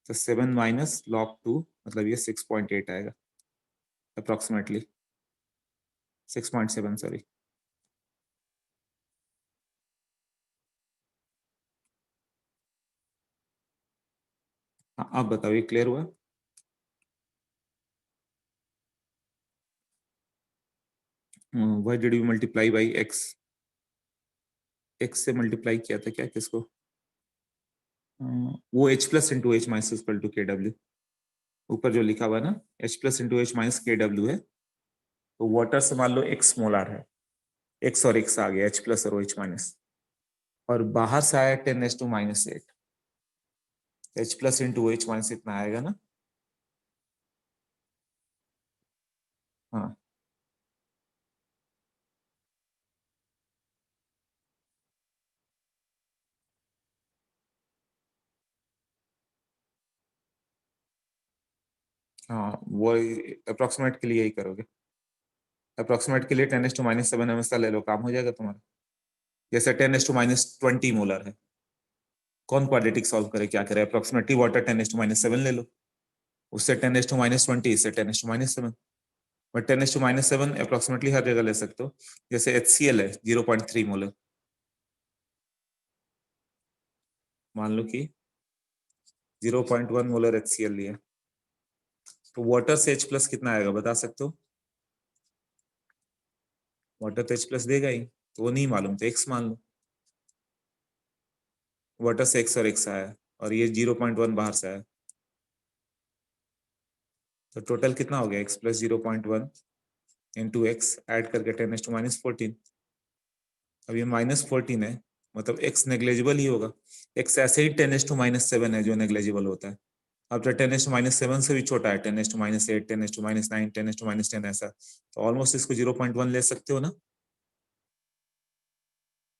तो 7 माइनस लॉग 2 मतलब ये 6.8 आएगा अप्रोक्सीमेटली, 6.7 सॉरी। हाँ अब बताओ, ये क्लियर हुआ? Why did you multiply by x? x से मल्टीप्लाई किया था क्या किसको? वो H plus into H minus equal to KW, ऊपर जो लिखा हुआ है ना H plus into H minus KW है। तो वाटर से मान लो x मोलार है, x और x आ गया H प्लस और OH माइनस, और बाहर से आया 10⁻⁸। H plus into OH minus इतना आएगा ना। हाँ हाँ, वो अप्रोक्सीमेट के लिए यही करोगे। अप्रोक्सीमेट के लिए 10⁻7 हमेशा ले लो, काम हो जाएगा तुम्हारा। जैसे 10⁻20 मोलर है, कौन क्वाड्रेटिक सॉल्व करे, क्या करे? अप्रोक्सीमेटली वाटर 10⁻7 ले लो, उससे 10⁻20, इससे 10⁻7। बट 10⁻7 अप्रोक्सीमेटली हर जगह ले सकते हो। जैसे HCl है 0.3 मोलर, मान लो कि 0.1 मोलर HCl लिया, तो वाटर से H प्लस कितना आएगा बता सकते हो? वाटर तो H प्लस देगा ही, तो वो नहीं मालूम तो x मान लो। वाटर से x और x आया, और ये 0.1 बाहर से आया, तो टोटल कितना हो गया? x plus 0.1 into X add करके 10⁻14। अब ये -14 है, मतलब x नेग्लेजिबल ही होगा। x ऐसे ही 10⁻7 है जो नेग्लेजिबल होता है। अब तो 10⁻7 से भी छोटा है, 10⁻8 10⁻9 10⁻10 ऐसा, तो ऑलमोस्ट इसको 0.1 ले सकते हो ना।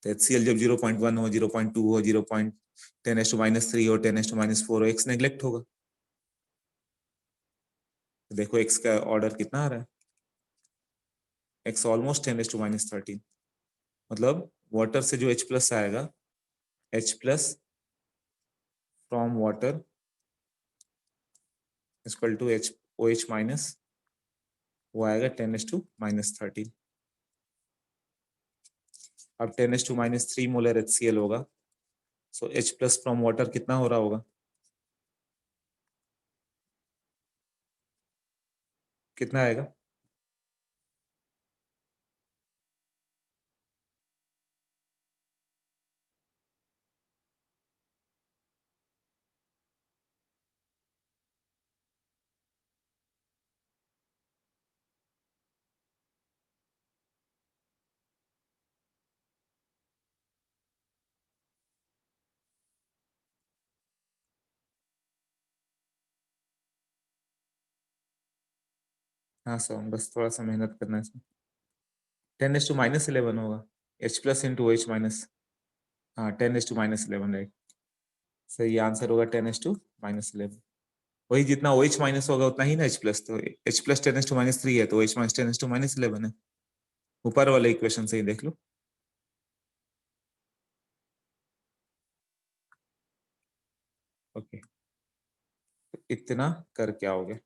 तो HCl जब 0.1 हो, 0.2 हो, 10⁻3 हो, 10⁻4 हो, x नेग्लेक्ट होगा। तो देखो x का ऑर्डर कितना आ रहा है, x ऑलमोस्ट 10⁻13। मतलब वाटर से जो H प्लस आएगा, H plus from water equal to OH minus, वो आएगा 10⁻⁻13। अब 10⁻³ मोलर HCl होगा, so H plus from water कितना हो रहा होगा, कितना आएगा? हाँ सर, बस थोड़ा सा मेहनत करना है इसमें। 10⁻11 होगा, H plus into OH minus, हाँ 10⁻11 राइट। सही आंसर होगा 10⁻11। वही जितना OH माइनस होगा उतना ही ना H प्लस, तो H प्लस 10⁻³ है तो OH माइनस 10⁻11 है। ऊपर वाले इक्वेशन से ही देख लो। ओके, इतना करके आओगे।